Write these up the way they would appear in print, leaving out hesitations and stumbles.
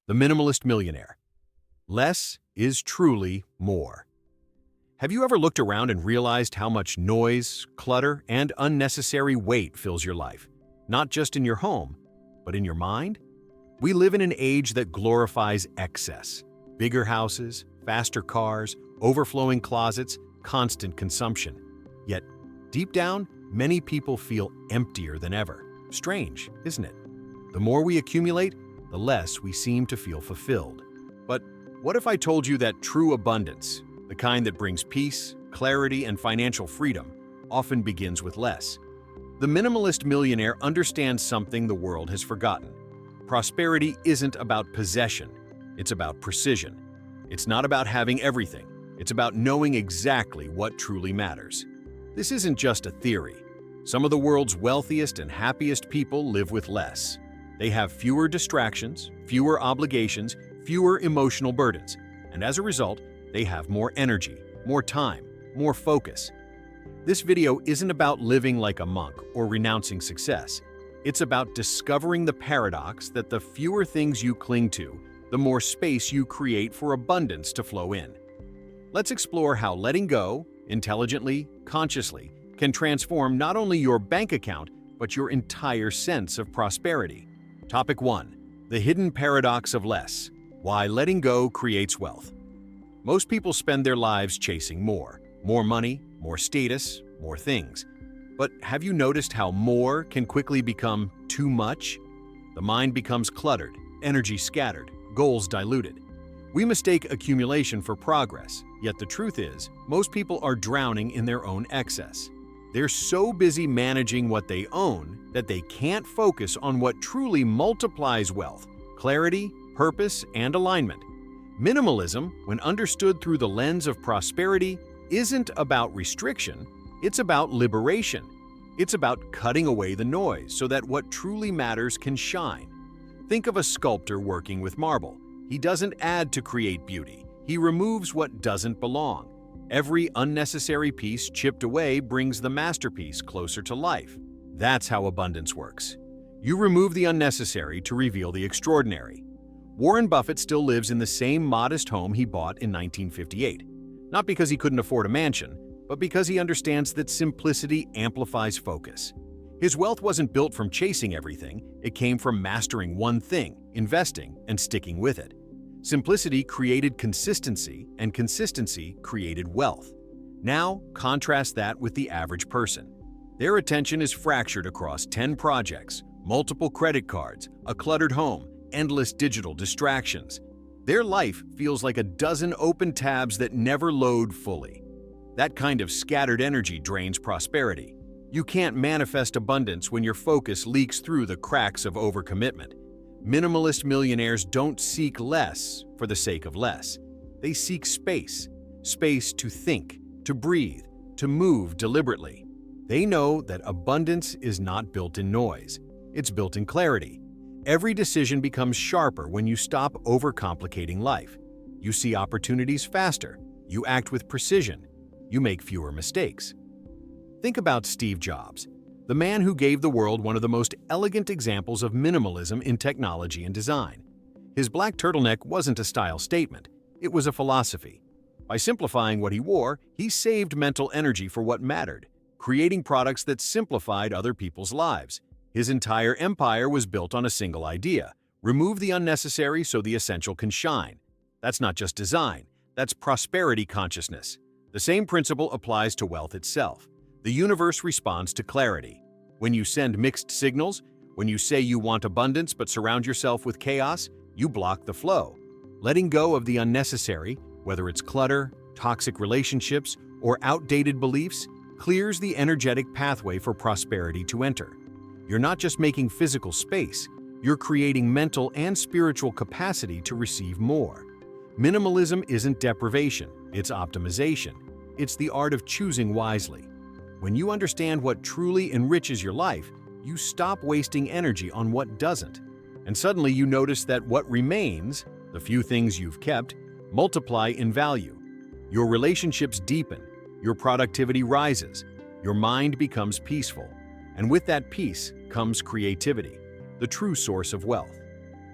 The Minimalist Millionaire. Less is truly more. Have you ever looked around and realized how much noise, clutter, and unnecessary weight fills your life? Not just in your home, but in your mind? We live in an age that glorifies excess. Bigger houses, faster cars, overflowing closets, constant consumption. Yet, deep down, many people feel emptier than ever. Strange, isn't it? The more we accumulate, the less we seem to feel fulfilled. But what if I told you that true abundance, the kind that brings peace, clarity, and financial freedom, often begins with less? The minimalist millionaire understands something the world has forgotten. Prosperity isn't about possession, it's about precision. It's not about having everything, it's about knowing exactly what truly matters. This isn't just a theory. Some of the world's wealthiest and happiest people live with less. They have fewer distractions, fewer obligations, fewer emotional burdens, and as a result, they have more energy, more time, more focus. This video isn't about living like a monk or renouncing success. It's about discovering the paradox that the fewer things you cling to, the more space you create for abundance to flow in. Let's explore how letting go, intelligently, consciously, can transform not only your bank account, but your entire sense of prosperity. Topic 1. The hidden paradox of less. Why letting go creates wealth. Most people spend their lives chasing more. More money, more status, more things. But have you noticed how more can quickly become too much? The mind becomes cluttered, energy scattered, goals diluted. We mistake accumulation for progress, yet the truth is, most people are drowning in their own excess. They're so busy managing what they own that they can't focus on what truly multiplies wealth, clarity, purpose, and alignment. Minimalism, when understood through the lens of prosperity, isn't about restriction, it's about liberation. It's about cutting away the noise so that what truly matters can shine. Think of a sculptor working with marble. He doesn't add to create beauty, he removes what doesn't belong. Every unnecessary piece chipped away brings the masterpiece closer to life. That's how abundance works. You remove the unnecessary to reveal the extraordinary. Warren Buffett still lives in the same modest home he bought in 1958. Not because he couldn't afford a mansion, but because he understands that simplicity amplifies focus. His wealth wasn't built from chasing everything, it came from mastering one thing, investing, and sticking with it. Simplicity created consistency, and consistency created wealth. Now, contrast that with the average person. Their attention is fractured across 10 projects, multiple credit cards, a cluttered home, endless digital distractions. Their life feels like a dozen open tabs that never load fully. That kind of scattered energy drains prosperity. You can't manifest abundance when your focus leaks through the cracks of overcommitment. Minimalist millionaires don't seek less for the sake of less. They seek space. Space to think, to breathe, to move deliberately. They know that abundance is not built in noise. It's built in clarity. Every decision becomes sharper when you stop overcomplicating life. You see opportunities faster. You act with precision. You make fewer mistakes. Think about Steve Jobs, the man who gave the world one of the most elegant examples of minimalism in technology and design. His black turtleneck wasn't a style statement, it was a philosophy. By simplifying what he wore, he saved mental energy for what mattered, creating products that simplified other people's lives. His entire empire was built on a single idea: remove the unnecessary so the essential can shine. That's not just design, that's prosperity consciousness. The same principle applies to wealth itself. The universe responds to clarity. When you send mixed signals, when you say you want abundance but surround yourself with chaos, you block the flow. Letting go of the unnecessary, whether it's clutter, toxic relationships, or outdated beliefs, clears the energetic pathway for prosperity to enter. You're not just making physical space, you're creating mental and spiritual capacity to receive more. Minimalism isn't deprivation, it's optimization. It's the art of choosing wisely. When you understand what truly enriches your life, you stop wasting energy on what doesn't. And suddenly you notice that what remains, the few things you've kept, multiply in value. Your relationships deepen, your productivity rises, your mind becomes peaceful. And with that peace comes creativity, the true source of wealth.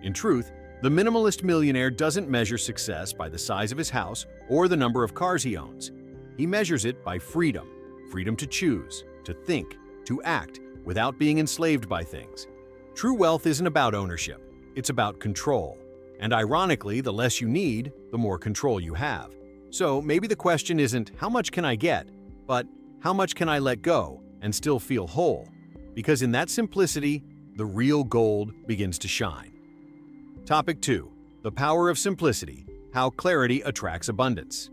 In truth, The minimalist millionaire doesn't measure success by the size of his house or the number of cars he owns. He measures it by freedom. Freedom to choose, to think, to act, without being enslaved by things. True wealth isn't about ownership, it's about control. And ironically, the less you need, the more control you have. So maybe the question isn't how much can I get, but how much can I let go and still feel whole? Because in that simplicity, the real gold begins to shine. Topic 2. The power of simplicity, how clarity attracts abundance.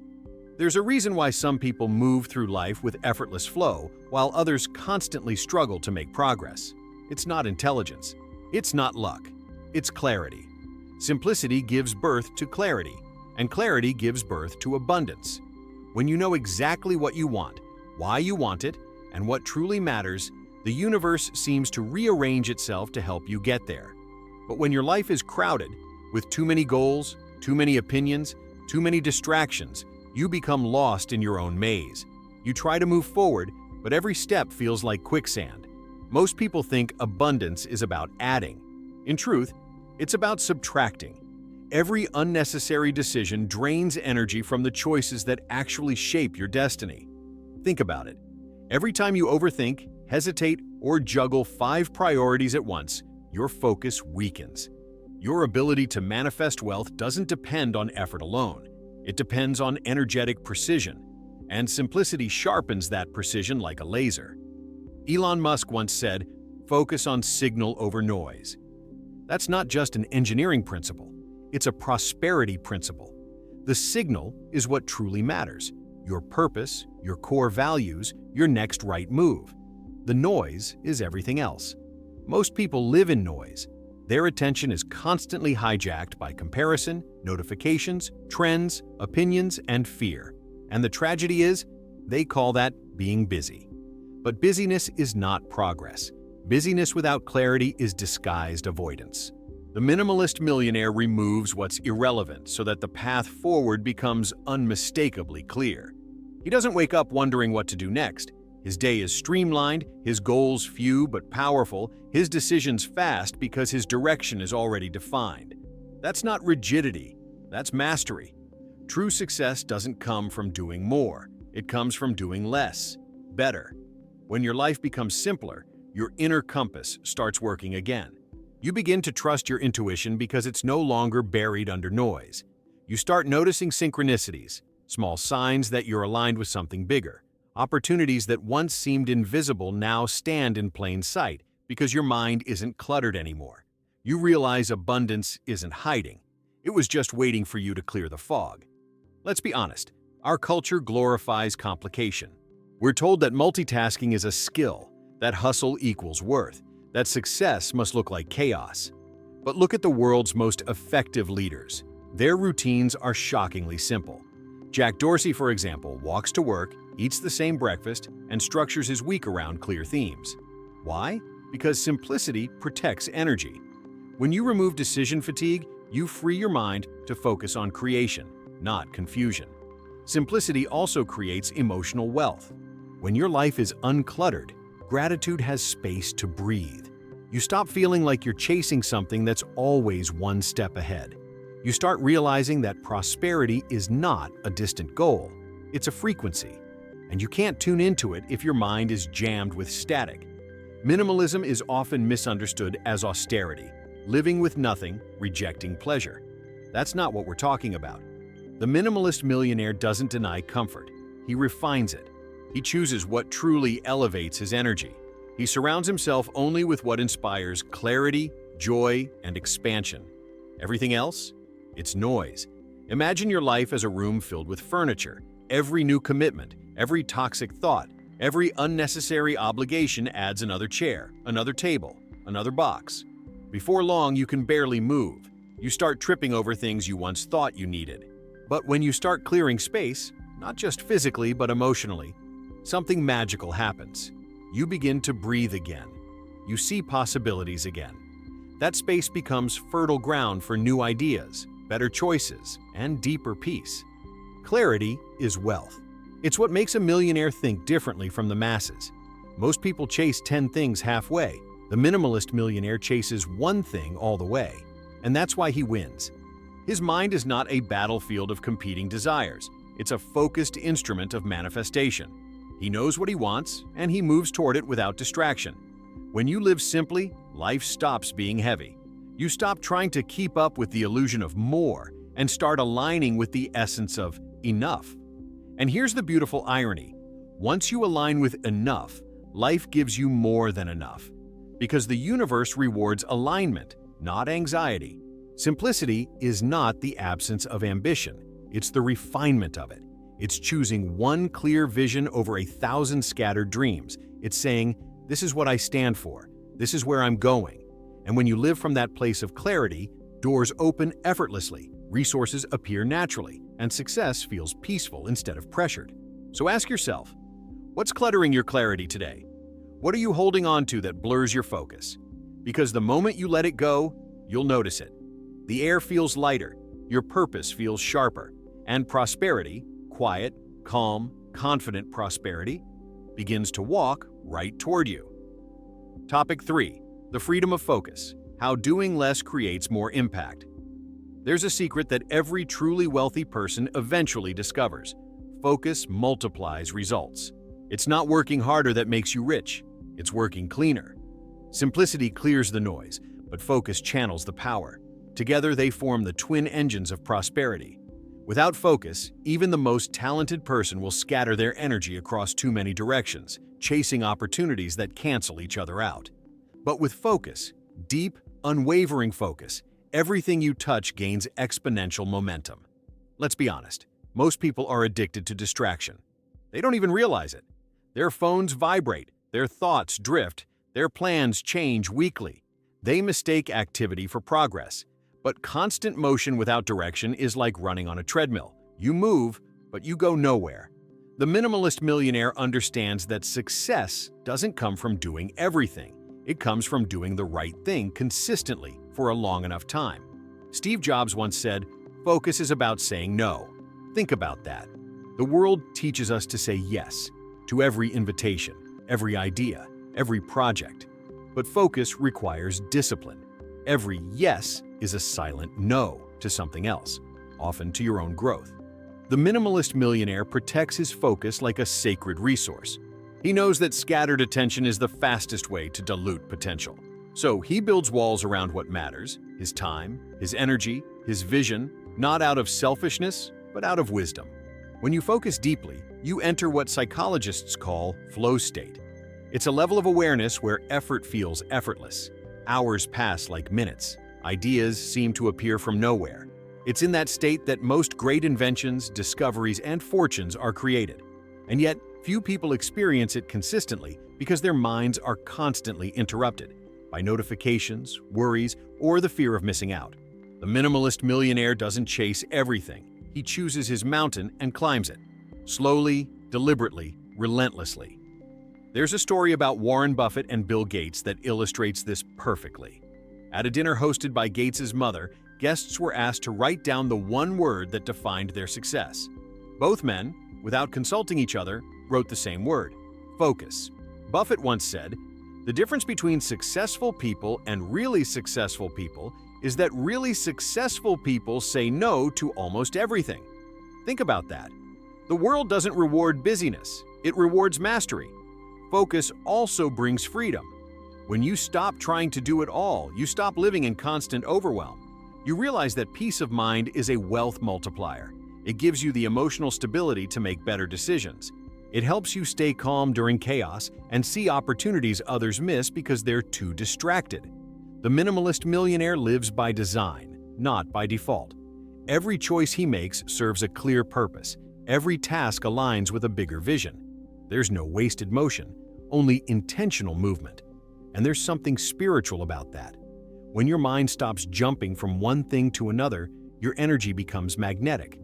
There's a reason why some people move through life with effortless flow, while others constantly struggle to make progress. It's not intelligence. It's not luck. It's clarity. Simplicity gives birth to clarity, and clarity gives birth to abundance. When you know exactly what you want, why you want it, and what truly matters, the universe seems to rearrange itself to help you get there. But when your life is crowded, with too many goals, too many opinions, too many distractions, you become lost in your own maze. You try to move forward, but every step feels like quicksand. Most people think abundance is about adding. In truth, it's about subtracting. Every unnecessary decision drains energy from the choices that actually shape your destiny. Think about it. Every time you overthink, hesitate, or juggle 5 priorities at once, your focus weakens. Your ability to manifest wealth doesn't depend on effort alone. It depends on energetic precision, and simplicity sharpens that precision like a laser. Elon Musk once said, "Focus on signal over noise." That's not just an engineering principle, it's a prosperity principle. The signal is what truly matters: your purpose, your core values, your next right move. The noise is everything else. Most people live in noise. Their attention is constantly hijacked by comparison, notifications, trends, opinions, and fear. And the tragedy is, they call that being busy. But busyness is not progress. Busyness without clarity is disguised avoidance. The minimalist millionaire removes what's irrelevant so that the path forward becomes unmistakably clear. He doesn't wake up wondering what to do next. His day is streamlined, his goals few but powerful, his decisions fast because his direction is already defined. That's not rigidity, that's mastery. True success doesn't come from doing more, it comes from doing less, better. When your life becomes simpler, your inner compass starts working again. You begin to trust your intuition because it's no longer buried under noise. You start noticing synchronicities, small signs that you're aligned with something bigger. Opportunities that once seemed invisible now stand in plain sight because your mind isn't cluttered anymore. You realize abundance isn't hiding. It was just waiting for you to clear the fog. Let's be honest, our culture glorifies complication. We're told that multitasking is a skill, that hustle equals worth, that success must look like chaos. But look at the world's most effective leaders. Their routines are shockingly simple. Jack Dorsey, for example, walks to work, eats the same breakfast, and structures his week around clear themes. Why? Because simplicity protects energy. When you remove decision fatigue, you free your mind to focus on creation, not confusion. Simplicity also creates emotional wealth. When your life is uncluttered, gratitude has space to breathe. You stop feeling like you're chasing something that's always one step ahead. You start realizing that prosperity is not a distant goal, it's a frequency. And you can't tune into it if your mind is jammed with static. Minimalism is often misunderstood as austerity, living with nothing, rejecting pleasure. That's not what we're talking about. The minimalist millionaire doesn't deny comfort, he refines it. He chooses what truly elevates his energy. He surrounds himself only with what inspires clarity, joy, and expansion. Everything else? It's noise. Imagine your life as a room filled with furniture. Every new commitment, every toxic thought, every unnecessary obligation adds another chair, another table, another box. Before long, you can barely move. You start tripping over things you once thought you needed. But when you start clearing space, not just physically but emotionally, something magical happens. You begin to breathe again. You see possibilities again. That space becomes fertile ground for new ideas, better choices, and deeper peace. Clarity is wealth. It's what makes a millionaire think differently from the masses. Most people chase 10 things halfway. The minimalist millionaire chases one thing all the way. And that's why he wins. His mind is not a battlefield of competing desires. It's a focused instrument of manifestation. He knows what he wants, and he moves toward it without distraction. When you live simply, life stops being heavy. You stop trying to keep up with the illusion of more and start aligning with the essence of enough. And here's the beautiful irony. Once you align with enough, life gives you more than enough. Because the universe rewards alignment, not anxiety. Simplicity is not the absence of ambition. It's the refinement of it. It's choosing one clear vision over 1,000 scattered dreams. It's saying, this is what I stand for. This is where I'm going. And when you live from that place of clarity, doors open effortlessly, resources appear naturally, and success feels peaceful instead of pressured. So ask yourself, what's cluttering your clarity today? What are you holding on to that blurs your focus? Because the moment you let it go, you'll notice it. The air feels lighter, your purpose feels sharper, and prosperity, quiet, calm, confident prosperity, begins to walk right toward you. Topic 3. The freedom of focus. How doing less creates more impact. There's a secret that every truly wealthy person eventually discovers. Focus multiplies results. It's not working harder that makes you rich. It's working cleaner. Simplicity clears the noise, but focus channels the power. Together they form the twin engines of prosperity. Without focus, even the most talented person will scatter their energy across too many directions, chasing opportunities that cancel each other out. But with focus, deep, unwavering focus, everything you touch gains exponential momentum. Let's be honest, most people are addicted to distraction. They don't even realize it. Their phones vibrate, their thoughts drift, their plans change weekly. They mistake activity for progress. But constant motion without direction is like running on a treadmill. You move, but you go nowhere. The minimalist millionaire understands that success doesn't come from doing everything. It comes from doing the right thing consistently for a long enough time. Steve Jobs once said, "Focus is about saying no." Think about that. The world teaches us to say yes to every invitation, every idea, every project. But focus requires discipline. Every yes is a silent no to something else, often to your own growth. The minimalist millionaire protects his focus like a sacred resource. He knows that scattered attention is the fastest way to dilute potential. So he builds walls around what matters, his time, his energy, his vision, not out of selfishness, but out of wisdom. When you focus deeply, you enter what psychologists call flow state. It's a level of awareness where effort feels effortless. Hours pass like minutes. Ideas seem to appear from nowhere. It's in that state that most great inventions, discoveries, and fortunes are created. And yet, few people experience it consistently because their minds are constantly interrupted by notifications, worries, or the fear of missing out. The minimalist millionaire doesn't chase everything. He chooses his mountain and climbs it. Slowly, deliberately, relentlessly. There's a story about Warren Buffett and Bill Gates that illustrates this perfectly. At a dinner hosted by Gates's mother, guests were asked to write down the one word that defined their success. Both men, without consulting each other, wrote the same word: focus. Buffett once said, "The difference between successful people and really successful people is that really successful people say no to almost everything." Think about that. The world doesn't reward busyness, it rewards mastery. Focus also brings freedom. When you stop trying to do it all, you stop living in constant overwhelm. You realize that peace of mind is a wealth multiplier. It gives you the emotional stability to make better decisions. It helps you stay calm during chaos and see opportunities others miss because they're too distracted. The minimalist millionaire lives by design, not by default. Every choice he makes serves a clear purpose. Every task aligns with a bigger vision. There's no wasted motion, only intentional movement. And there's something spiritual about that. When your mind stops jumping from one thing to another, your energy becomes magnetic.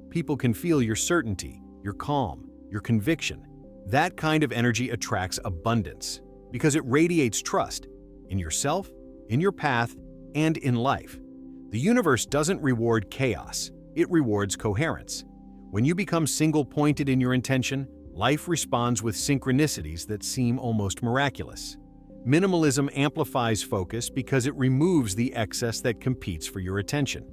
People can feel your certainty, your calm, your conviction. That kind of energy attracts abundance because it radiates trust in yourself, in your path, and in life. The universe doesn't reward chaos, it rewards coherence. When you become single-pointed in your intention, life responds with synchronicities that seem almost miraculous. Minimalism amplifies focus because it removes the excess that competes for your attention.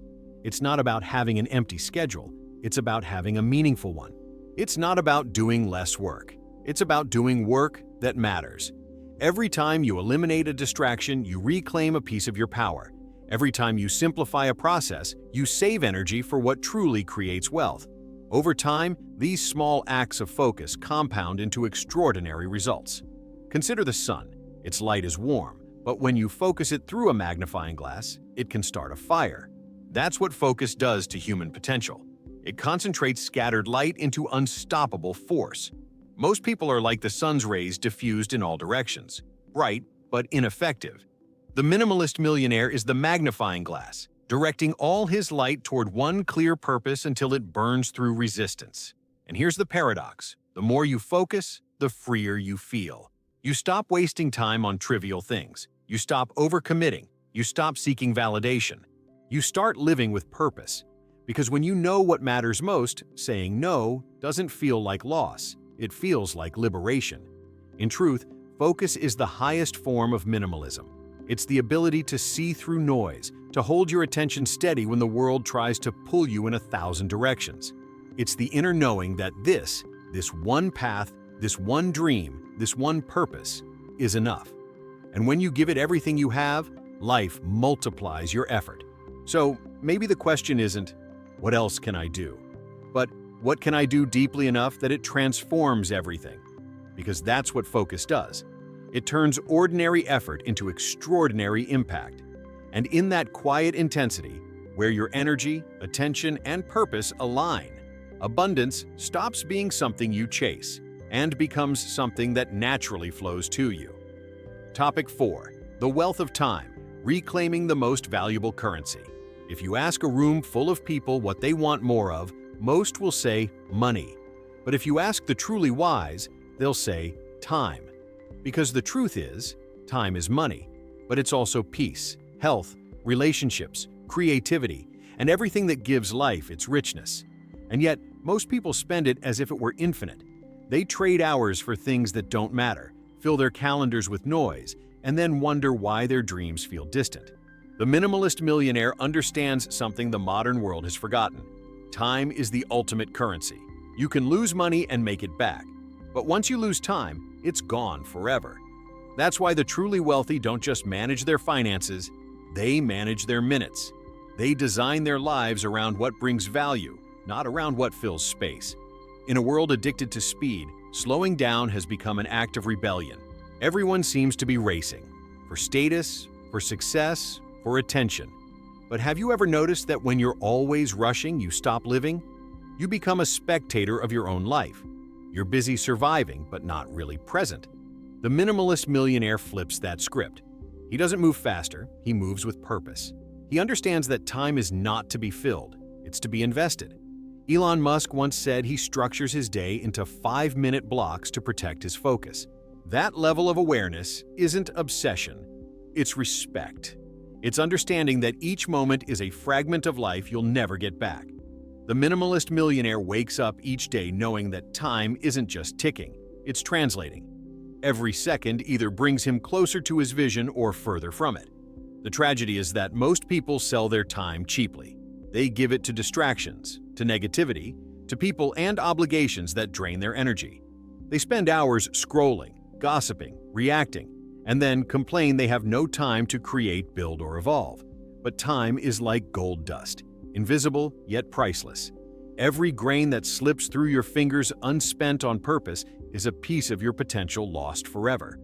It's not about having an empty schedule, it's about having a meaningful one. It's not about doing less work. It's about doing work that matters. Every time you eliminate a distraction, you reclaim a piece of your power. Every time you simplify a process, you save energy for what truly creates wealth. Over time, these small acts of focus compound into extraordinary results. Consider the sun. Its light is warm, but when you focus it through a magnifying glass, it can start a fire. That's what focus does to human potential. It concentrates scattered light into unstoppable force. Most people are like the sun's rays diffused in all directions, bright but ineffective. The minimalist millionaire is the magnifying glass, directing all his light toward one clear purpose until it burns through resistance. And here's the paradox. The more you focus, the freer you feel. You stop wasting time on trivial things. You stop overcommitting. You stop seeking validation. You start living with purpose. Because when you know what matters most, saying no doesn't feel like loss. It feels like liberation. In truth, focus is the highest form of minimalism. It's the ability to see through noise, to hold your attention steady when the world tries to pull you in 1,000 directions. It's the inner knowing that this one path, this one dream, this one purpose is enough. And when you give it everything you have, life multiplies your effort. So maybe the question isn't, what else can I do? But what can I do deeply enough that it transforms everything? Because that's what focus does. It turns ordinary effort into extraordinary impact. And in that quiet intensity, where your energy, attention, and purpose align, abundance stops being something you chase and becomes something that naturally flows to you. Topic 4. The wealth of time, reclaiming the most valuable currency. If you ask a room full of people what they want more of, most will say money. But if you ask the truly wise, they'll say time. Because the truth is, time is money, but it's also peace, health, relationships, creativity, and everything that gives life its richness. And yet, most people spend it as if it were infinite. They trade hours for things that don't matter, fill their calendars with noise, and then wonder why their dreams feel distant. The minimalist millionaire understands something the modern world has forgotten. Time is the ultimate currency. You can lose money and make it back. But once you lose time, it's gone forever. That's why the truly wealthy don't just manage their finances, they manage their minutes. They design their lives around what brings value, not around what fills space. In a world addicted to speed, slowing down has become an act of rebellion. Everyone seems to be racing, for status, for success, for attention. But have you ever noticed that when you're always rushing, you stop living? You become a spectator of your own life. You're busy surviving, but not really present. The minimalist millionaire flips that script. He doesn't move faster, he moves with purpose. He understands that time is not to be filled, it's to be invested. Elon Musk once said he structures his day into 5-minute blocks to protect his focus. That level of awareness isn't obsession, it's respect. It's understanding that each moment is a fragment of life you'll never get back. The minimalist millionaire wakes up each day knowing that time isn't just ticking, it's translating. Every second either brings him closer to his vision or further from it. The tragedy is that most people sell their time cheaply. They give it to distractions, to negativity, to people and obligations that drain their energy. They spend hours scrolling, gossiping, reacting, and then complain they have no time to create, build, or evolve. But time is like gold dust, invisible yet priceless. Every grain that slips through your fingers unspent on purpose is a piece of your potential lost forever.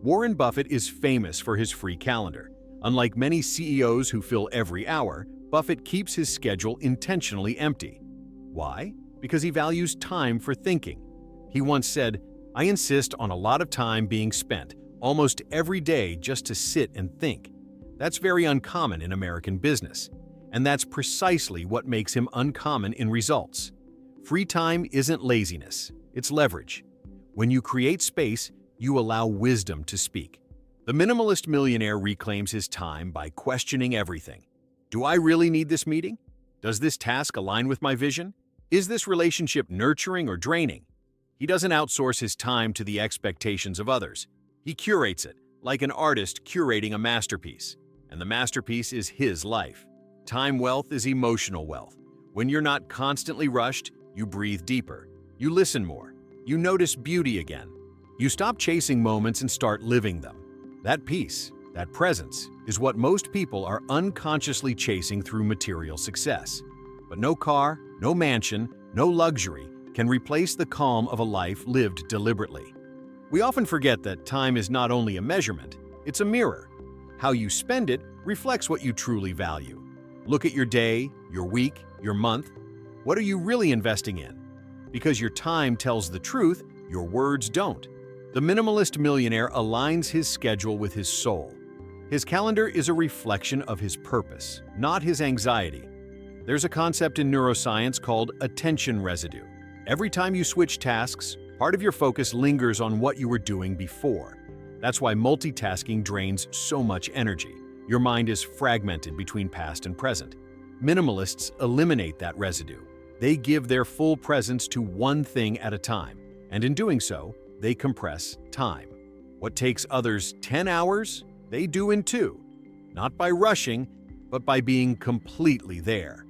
Warren Buffett is famous for his free calendar. Unlike many CEOs who fill every hour, Buffett keeps his schedule intentionally empty. Why? Because he values time for thinking. He once said, "I insist on a lot of time being spent, almost every day, just to sit and think." That's very uncommon in American business. And that's precisely what makes him uncommon in results. Free time isn't laziness, it's leverage. When you create space, you allow wisdom to speak. The minimalist millionaire reclaims his time by questioning everything. Do I really need this meeting? Does this task align with my vision? Is this relationship nurturing or draining? He doesn't outsource his time to the expectations of others. He curates it, like an artist curating a masterpiece, and the masterpiece is his life. Time wealth is emotional wealth. When you're not constantly rushed, you breathe deeper, you listen more, you notice beauty again. You stop chasing moments and start living them. That peace, that presence, is what most people are unconsciously chasing through material success. But no car, no mansion, no luxury can replace the calm of a life lived deliberately. We often forget that time is not only a measurement, it's a mirror. How you spend it reflects what you truly value. Look at your day, your week, your month. What are you really investing in? Because your time tells the truth, your words don't. The minimalist millionaire aligns his schedule with his soul. His calendar is a reflection of his purpose, not his anxiety. There's a concept in neuroscience called attention residue. Every time you switch tasks, part of your focus lingers on what you were doing before. That's why multitasking drains so much energy. Your mind is fragmented between past and present. Minimalists eliminate that residue. They give their full presence to one thing at a time, and in doing so, they compress time. What takes others 10 hours, they do in 2. Not by rushing, but by being completely there.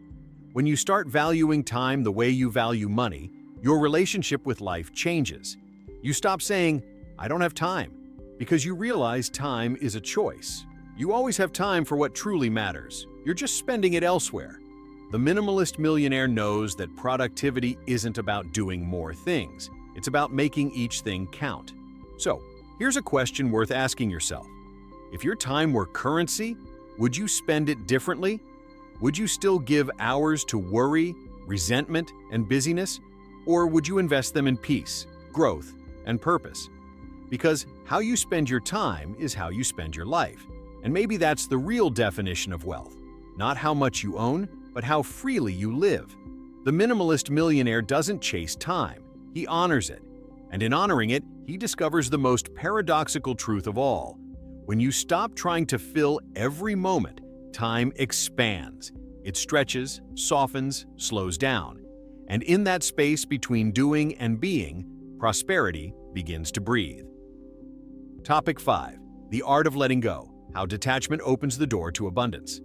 When you start valuing time the way you value money, your relationship with life changes. You stop saying, "I don't have time," because you realize time is a choice. You always have time for what truly matters. You're just spending it elsewhere. The minimalist millionaire knows that productivity isn't about doing more things. It's about making each thing count. So, here's a question worth asking yourself. If your time were currency, would you spend it differently? Would you still give hours to worry, resentment, and busyness? Or would you invest them in peace, growth, and purpose? Because how you spend your time is how you spend your life. And maybe that's the real definition of wealth. Not how much you own, but how freely you live. The minimalist millionaire doesn't chase time. He honors it. And in honoring it, he discovers the most paradoxical truth of all. When you stop trying to fill every moment, time expands. It stretches, softens, slows down. And in that space between doing and being, prosperity begins to breathe. Topic 5. The art of letting go. How detachment opens the door to abundance.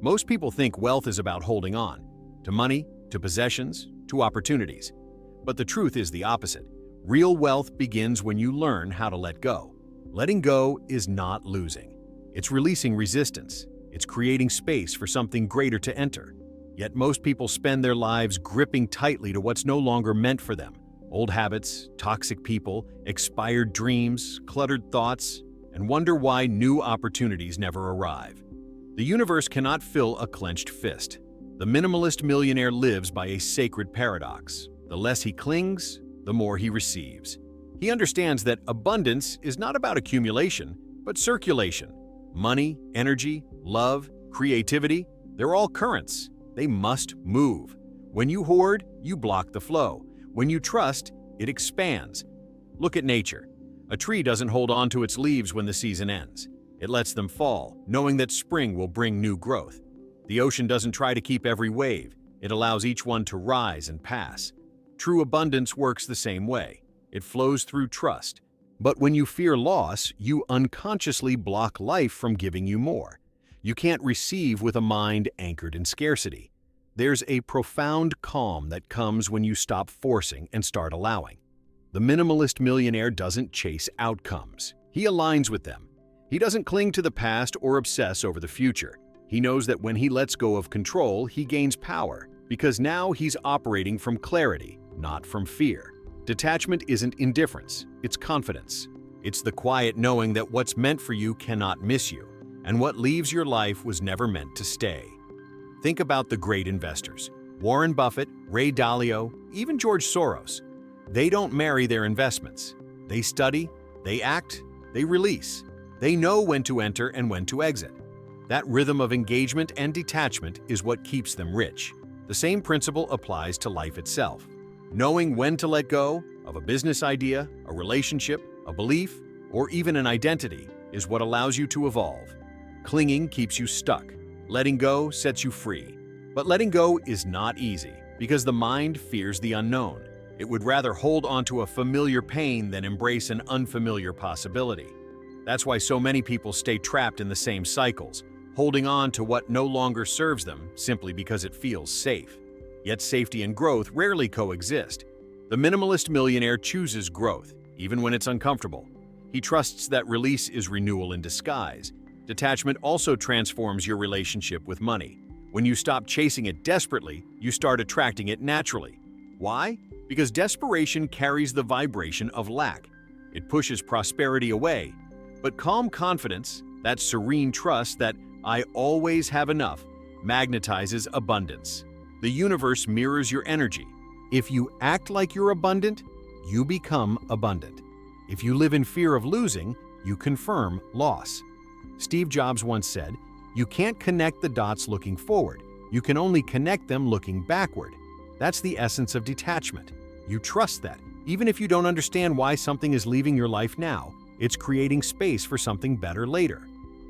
Most people think wealth is about holding on to money, to possessions, to opportunities. But the truth is the opposite. Real wealth begins when you learn how to let go. Letting go is not losing. It's releasing resistance. It's creating space for something greater to enter. Yet most people spend their lives gripping tightly to what's no longer meant for them. Old habits, toxic people, expired dreams, cluttered thoughts, and wonder why new opportunities never arrive. The universe cannot fill a clenched fist. The minimalist millionaire lives by a sacred paradox. The less he clings, the more he receives. He understands that abundance is not about accumulation, but circulation. Money, energy, love, creativity, they're all currents. They must move. When you hoard, you block the flow. When you trust, it expands. Look at nature. A tree doesn't hold on to its leaves when the season ends. It lets them fall, knowing that spring will bring new growth. The ocean doesn't try to keep every wave. It allows each one to rise and pass. True abundance works the same way. It flows through trust. But when you fear loss, you unconsciously block life from giving you more. You can't receive with a mind anchored in scarcity. There's a profound calm that comes when you stop forcing and start allowing. The minimalist millionaire doesn't chase outcomes. He aligns with them. He doesn't cling to the past or obsess over the future. He knows that when he lets go of control, he gains power, because now he's operating from clarity, not from fear. Detachment isn't indifference, it's confidence. It's the quiet knowing that what's meant for you cannot miss you, and what leaves your life was never meant to stay. Think about the great investors. Warren Buffett, Ray Dalio, even George Soros. They don't marry their investments. They study, they act, they release. They know when to enter and when to exit. That rhythm of engagement and detachment is what keeps them rich. The same principle applies to life itself. Knowing when to let go of a business idea, a relationship, a belief, or even an identity is what allows you to evolve. Clinging keeps you stuck. Letting go sets you free. But letting go is not easy because the mind fears the unknown. It would rather hold onto a familiar pain than embrace an unfamiliar possibility. That's why so many people stay trapped in the same cycles, holding on to what no longer serves them simply because it feels safe. Yet safety and growth rarely coexist. The minimalist millionaire chooses growth, even when it's uncomfortable. He trusts that release is renewal in disguise. Detachment also transforms your relationship with money. When you stop chasing it desperately, you start attracting it naturally. Why? Because desperation carries the vibration of lack. It pushes prosperity away. But calm confidence, that serene trust that I always have enough, magnetizes abundance. The universe mirrors your energy. If you act like you're abundant, you become abundant. If you live in fear of losing, you confirm loss. Steve Jobs once said, "You can't connect the dots looking forward. You can only connect them looking backward." That's the essence of detachment. You trust that, even if you don't understand why something is leaving your life now, it's creating space for something better later.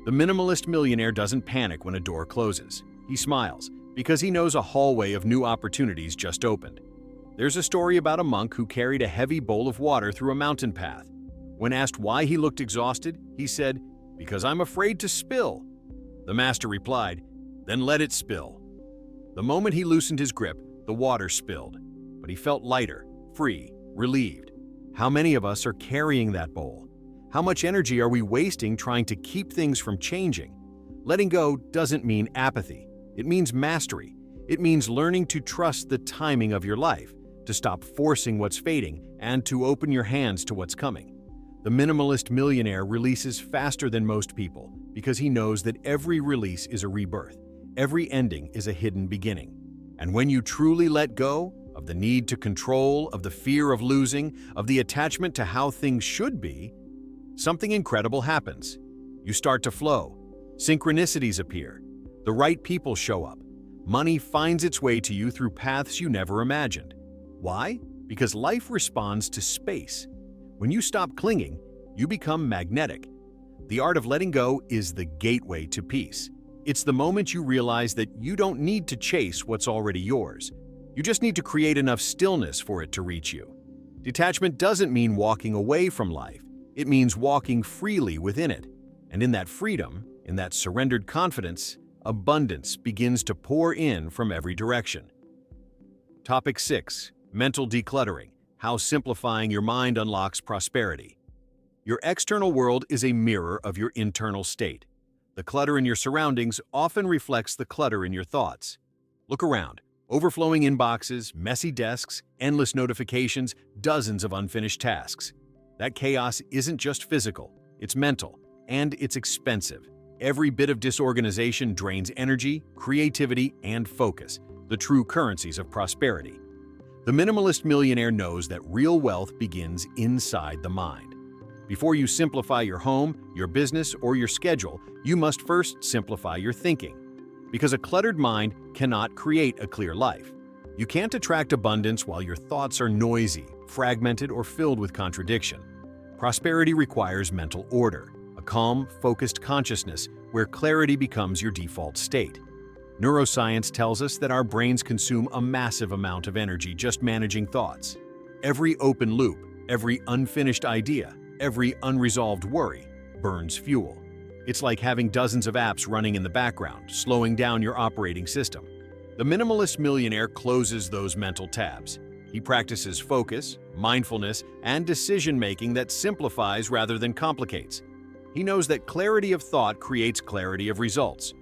The minimalist millionaire doesn't panic when a door closes. He smiles, because he knows a hallway of new opportunities just opened. There's a story about a monk who carried a heavy bowl of water through a mountain path. When asked why he looked exhausted, he said, "Because I'm afraid to spill." The master replied, "Then let it spill." The moment he loosened his grip, the water spilled, but he felt lighter, free, relieved. How many of us are carrying that bowl? How much energy are we wasting trying to keep things from changing? Letting go doesn't mean apathy. It means mastery. It means learning to trust the timing of your life, to stop forcing what's fading, and to open your hands to what's coming. The minimalist millionaire releases faster than most people because he knows that every release is a rebirth. Every ending is a hidden beginning. And when you truly let go of the need to control, of the fear of losing, of the attachment to how things should be, something incredible happens. You start to flow. Synchronicities appear. The right people show up. Money finds its way to you through paths you never imagined. Why? Because life responds to space. When you stop clinging, you become magnetic. The art of letting go is the gateway to peace. It's the moment you realize that you don't need to chase what's already yours. You just need to create enough stillness for it to reach you. Detachment doesn't mean walking away from life. It means walking freely within it. And in that freedom, in that surrendered confidence, abundance begins to pour in from every direction. Topic 6. Mental decluttering. How simplifying your mind unlocks prosperity. Your external world is a mirror of your internal state. The clutter in your surroundings often reflects the clutter in your thoughts. Look around. Overflowing inboxes, messy desks, endless notifications, dozens of unfinished tasks. That chaos isn't just physical, it's mental, and it's expensive. Every bit of disorganization drains energy, creativity, and focus, the true currencies of prosperity. The minimalist millionaire knows that real wealth begins inside the mind. Before you simplify your home, your business, or your schedule, you must first simplify your thinking. Because a cluttered mind cannot create a clear life. You can't attract abundance while your thoughts are noisy, fragmented, or filled with contradiction. Prosperity requires mental order, a calm, focused consciousness where clarity becomes your default state. Neuroscience tells us that our brains consume a massive amount of energy just managing thoughts. Every open loop, every unfinished idea, every unresolved worry burns fuel. It's like having dozens of apps running in the background, slowing down your operating system. The minimalist millionaire closes those mental tabs. He practices focus, mindfulness, and decision-making that simplifies rather than complicates. He knows that clarity of thought creates clarity of results.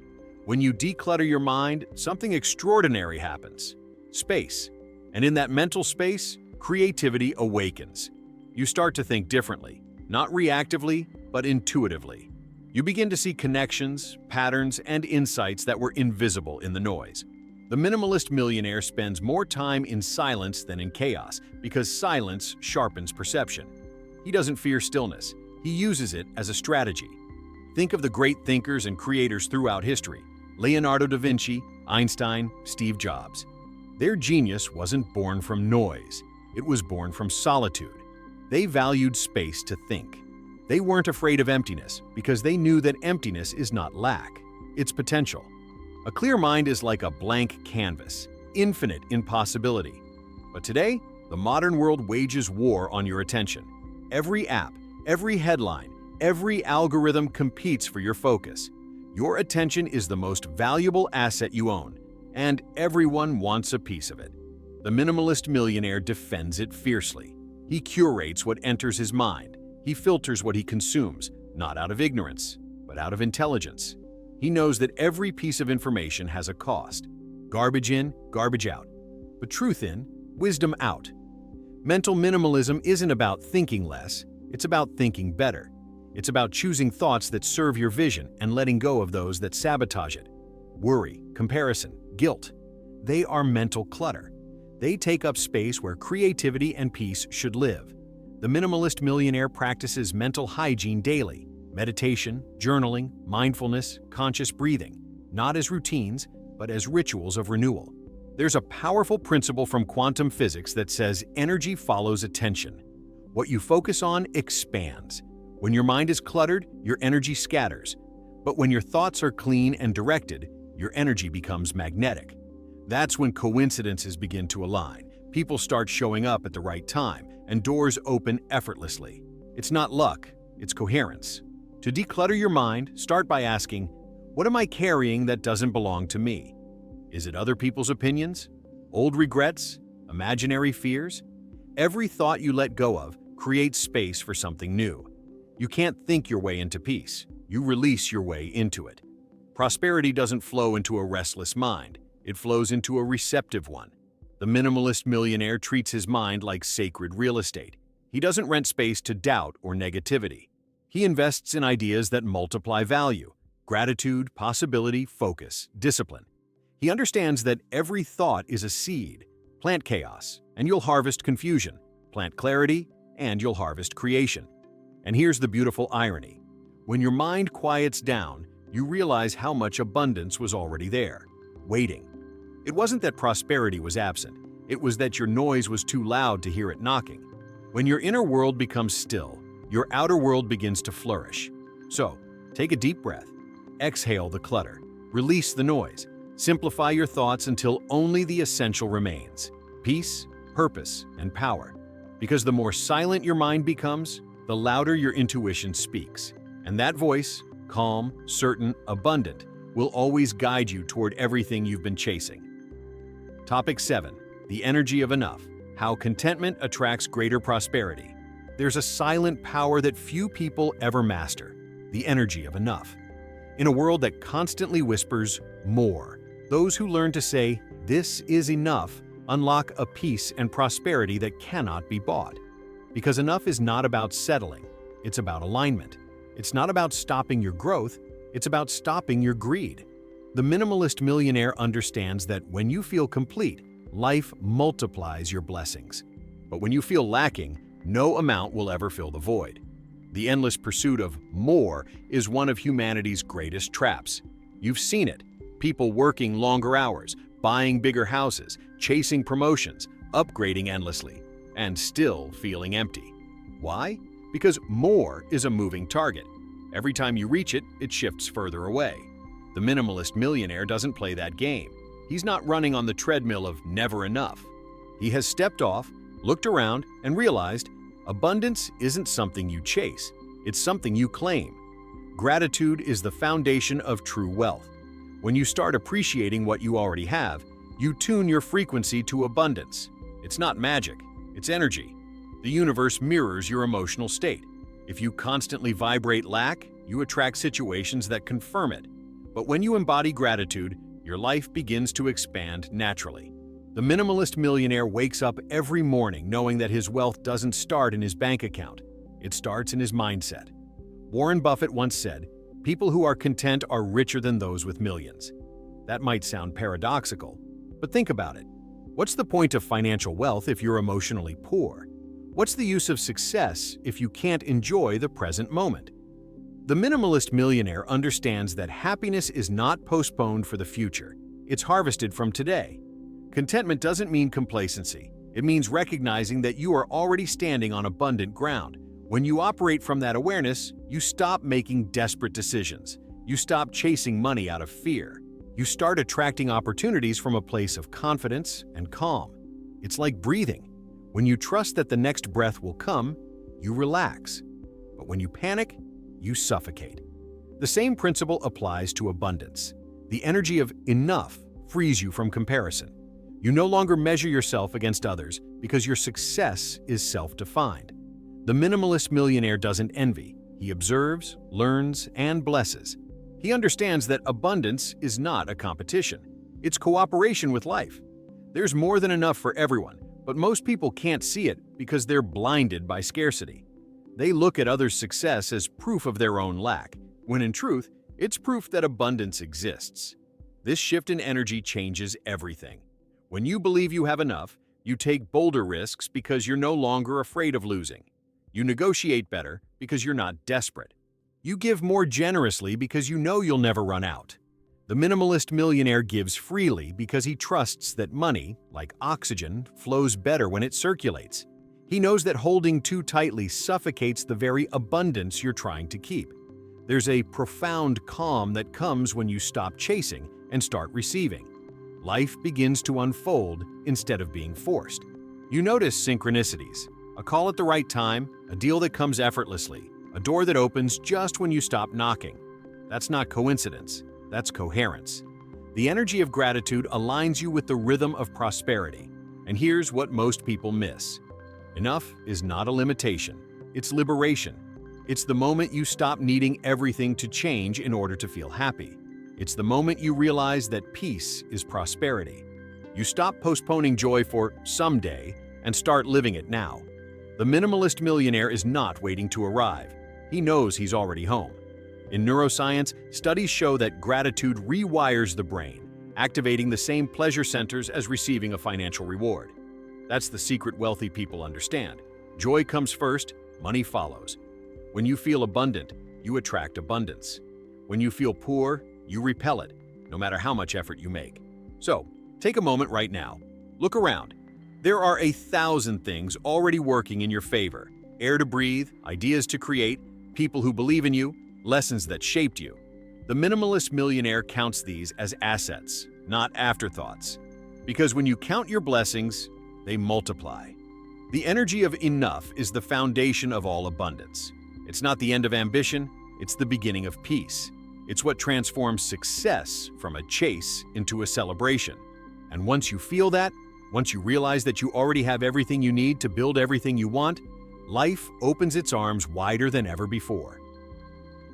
When you declutter your mind, something extraordinary happens. Space. And in that mental space, creativity awakens. You start to think differently, not reactively, but intuitively. You begin to see connections, patterns, and insights that were invisible in the noise. The minimalist millionaire spends more time in silence than in chaos because silence sharpens perception. He doesn't fear stillness. He uses it as a strategy. Think of the great thinkers and creators throughout history. Leonardo da Vinci, Einstein, Steve Jobs. Their genius wasn't born from noise. It was born from solitude. They valued space to think. They weren't afraid of emptiness because they knew that emptiness is not lack, it's potential. A clear mind is like a blank canvas, infinite in possibility. But today, the modern world wages war on your attention. Every app, every headline, Every algorithm competes for your focus. Your attention is the most valuable asset you own, and everyone wants a piece of it. The minimalist millionaire defends it fiercely. He curates what enters his mind. He filters what he consumes, not out of ignorance, but out of intelligence. He knows that every piece of information has a cost. Garbage in, garbage out. But truth in, wisdom out. Mental minimalism isn't about thinking less, it's about thinking better. It's about choosing thoughts that serve your vision and letting go of those that sabotage it. Worry, comparison, guilt. They are mental clutter. They take up space where creativity and peace should live. The minimalist millionaire practices mental hygiene daily. Meditation, journaling, mindfulness, conscious breathing. Not as routines, but as rituals of renewal. There's a powerful principle from quantum physics that says energy follows attention. What you focus on expands. When your mind is cluttered, your energy scatters. But when your thoughts are clean and directed, your energy becomes magnetic. That's when coincidences begin to align. People start showing up at the right time, and doors open effortlessly. It's not luck, it's coherence. To declutter your mind, start by asking, what am I carrying that doesn't belong to me? Is it other people's opinions? Old regrets? Imaginary fears? Every thought you let go of creates space for something new. You can't think your way into peace. You release your way into it. Prosperity doesn't flow into a restless mind. It flows into a receptive one. The minimalist millionaire treats his mind like sacred real estate. He doesn't rent space to doubt or negativity. He invests in ideas that multiply value: gratitude, possibility, focus, discipline. He understands that every thought is a seed. Plant chaos, and you'll harvest confusion. Plant clarity, and you'll harvest creation. And here's the beautiful irony. When your mind quiets down, you realize how much abundance was already there, waiting. It wasn't that prosperity was absent. It was that your noise was too loud to hear it knocking. When your inner world becomes still, your outer world begins to flourish. So, take a deep breath. Exhale the clutter. Release the noise. Simplify your thoughts until only the essential remains: peace, purpose, and power. Because the more silent your mind becomes, the louder your intuition speaks. And that voice, calm, certain, abundant, will always guide you toward everything you've been chasing. Topic 7. The energy of enough. How contentment attracts greater prosperity. There's a silent power that few people ever master: the energy of enough. In a world that constantly whispers, more, those who learn to say, "This is enough," unlock a peace and prosperity that cannot be bought. Because enough is not about settling, it's about alignment. It's not about stopping your growth, it's about stopping your greed. The minimalist millionaire understands that when you feel complete, life multiplies your blessings. But when you feel lacking, no amount will ever fill the void. The endless pursuit of more is one of humanity's greatest traps. You've seen it. People working longer hours, buying bigger houses, chasing promotions, upgrading endlessly, and still feeling empty. Why? Because more is a moving target. Every time you reach it, it shifts further away. The minimalist millionaire doesn't play that game. He's not running on the treadmill of never enough. He has stepped off, looked around, and realized abundance isn't something you chase, it's something you claim. Gratitude is the foundation of true wealth. When you start appreciating what you already have, you tune your frequency to abundance. It's not magic, it's energy. The universe mirrors your emotional state. If you constantly vibrate lack, you attract situations that confirm it. But when you embody gratitude, your life begins to expand naturally. The minimalist millionaire wakes up every morning knowing that his wealth doesn't start in his bank account. It starts in his mindset. Warren Buffett once said, "People who are content are richer than those with millions." That might sound paradoxical, but think about it. What's the point of financial wealth if you're emotionally poor? What's the use of success if you can't enjoy the present moment? The minimalist millionaire understands that happiness is not postponed for the future. It's harvested from today. Contentment doesn't mean complacency. It means recognizing that you are already standing on abundant ground. When you operate from that awareness, you stop making desperate decisions. You stop chasing money out of fear. You start attracting opportunities from a place of confidence and calm. It's like breathing. When you trust that the next breath will come, you relax. But when you panic, you suffocate. The same principle applies to abundance. The energy of enough frees you from comparison. You no longer measure yourself against others because your success is self-defined. The minimalist millionaire doesn't envy. He observes, learns, and blesses. He understands that abundance is not a competition. It's cooperation with life. There's more than enough for everyone, but most people can't see it because they're blinded by scarcity. They look at others' success as proof of their own lack, when in truth, it's proof that abundance exists. This shift in energy changes everything. When you believe you have enough, you take bolder risks because you're no longer afraid of losing. You negotiate better because you're not desperate. You give more generously because you know you'll never run out. The minimalist millionaire gives freely because he trusts that money, like oxygen, flows better when it circulates. He knows that holding too tightly suffocates the very abundance you're trying to keep. There's a profound calm that comes when you stop chasing and start receiving. Life begins to unfold instead of being forced. You notice synchronicities, a call at the right time, a deal that comes effortlessly, a door that opens just when you stop knocking. That's not coincidence, that's coherence. The energy of gratitude aligns you with the rhythm of prosperity. And here's what most people miss. Enough is not a limitation, it's liberation. It's the moment you stop needing everything to change in order to feel happy. It's the moment you realize that peace is prosperity. You stop postponing joy for someday and start living it now. The minimalist millionaire is not waiting to arrive. He knows he's already home. In neuroscience, studies show that gratitude rewires the brain, activating the same pleasure centers as receiving a financial reward. That's the secret wealthy people understand. Joy comes first, money follows. When you feel abundant, you attract abundance. When you feel poor, you repel it, no matter how much effort you make. So, take a moment right now. Look around. There are 1,000 things already working in your favor. Air to breathe, ideas to create, people who believe in you, lessons that shaped you. The minimalist millionaire counts these as assets, not afterthoughts. Because when you count your blessings, they multiply. The energy of enough is the foundation of all abundance. It's not the end of ambition, it's the beginning of peace. It's what transforms success from a chase into a celebration. And once you feel that, once you realize that you already have everything you need to build everything you want, life opens its arms wider than ever before.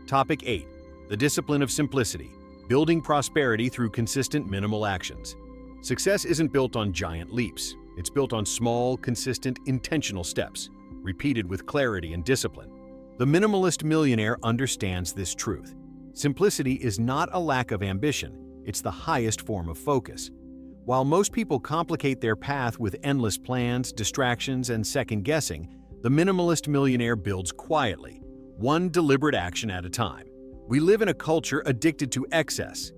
Topic 8. The discipline of simplicity. Building prosperity through consistent minimal actions. Success isn't built on giant leaps. It's built on small, consistent, intentional steps, repeated with clarity and discipline. The minimalist millionaire understands this truth. Simplicity is not a lack of ambition, it's the highest form of focus. While most people complicate their path with endless plans, distractions, and second-guessing, the minimalist millionaire builds quietly, one deliberate action at a time. We live in a culture addicted to excess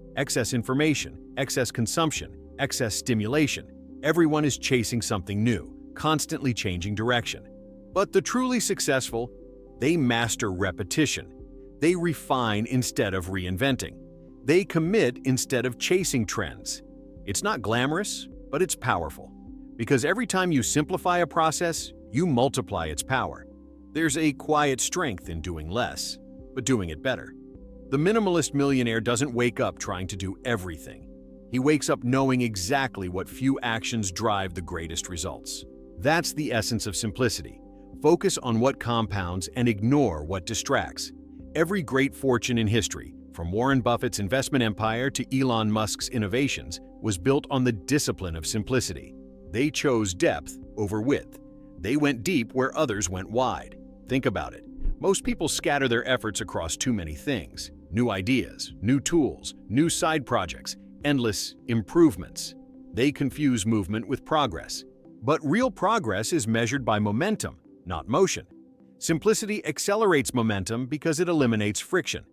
information, excess consumption, excess stimulation. Everyone is chasing something new, constantly changing direction. But the truly successful, they master repetition. They refine instead of reinventing. They commit instead of chasing trends. It's not glamorous, but it's powerful. Because every time you simplify a process, you multiply its power. There's a quiet strength in doing less, but doing it better. The minimalist millionaire doesn't wake up trying to do everything. He wakes up knowing exactly what few actions drive the greatest results. That's the essence of simplicity. Focus on what compounds and ignore what distracts. Every great fortune in history, from Warren Buffett's investment empire to Elon Musk's innovations, was built on the discipline of simplicity. They chose depth over width. They went deep where others went wide. Think about it. Most people scatter their efforts across too many things. New ideas, new tools, new side projects, endless improvements. They confuse movement with progress. But real progress is measured by momentum, not motion. Simplicity accelerates momentum because it eliminates friction.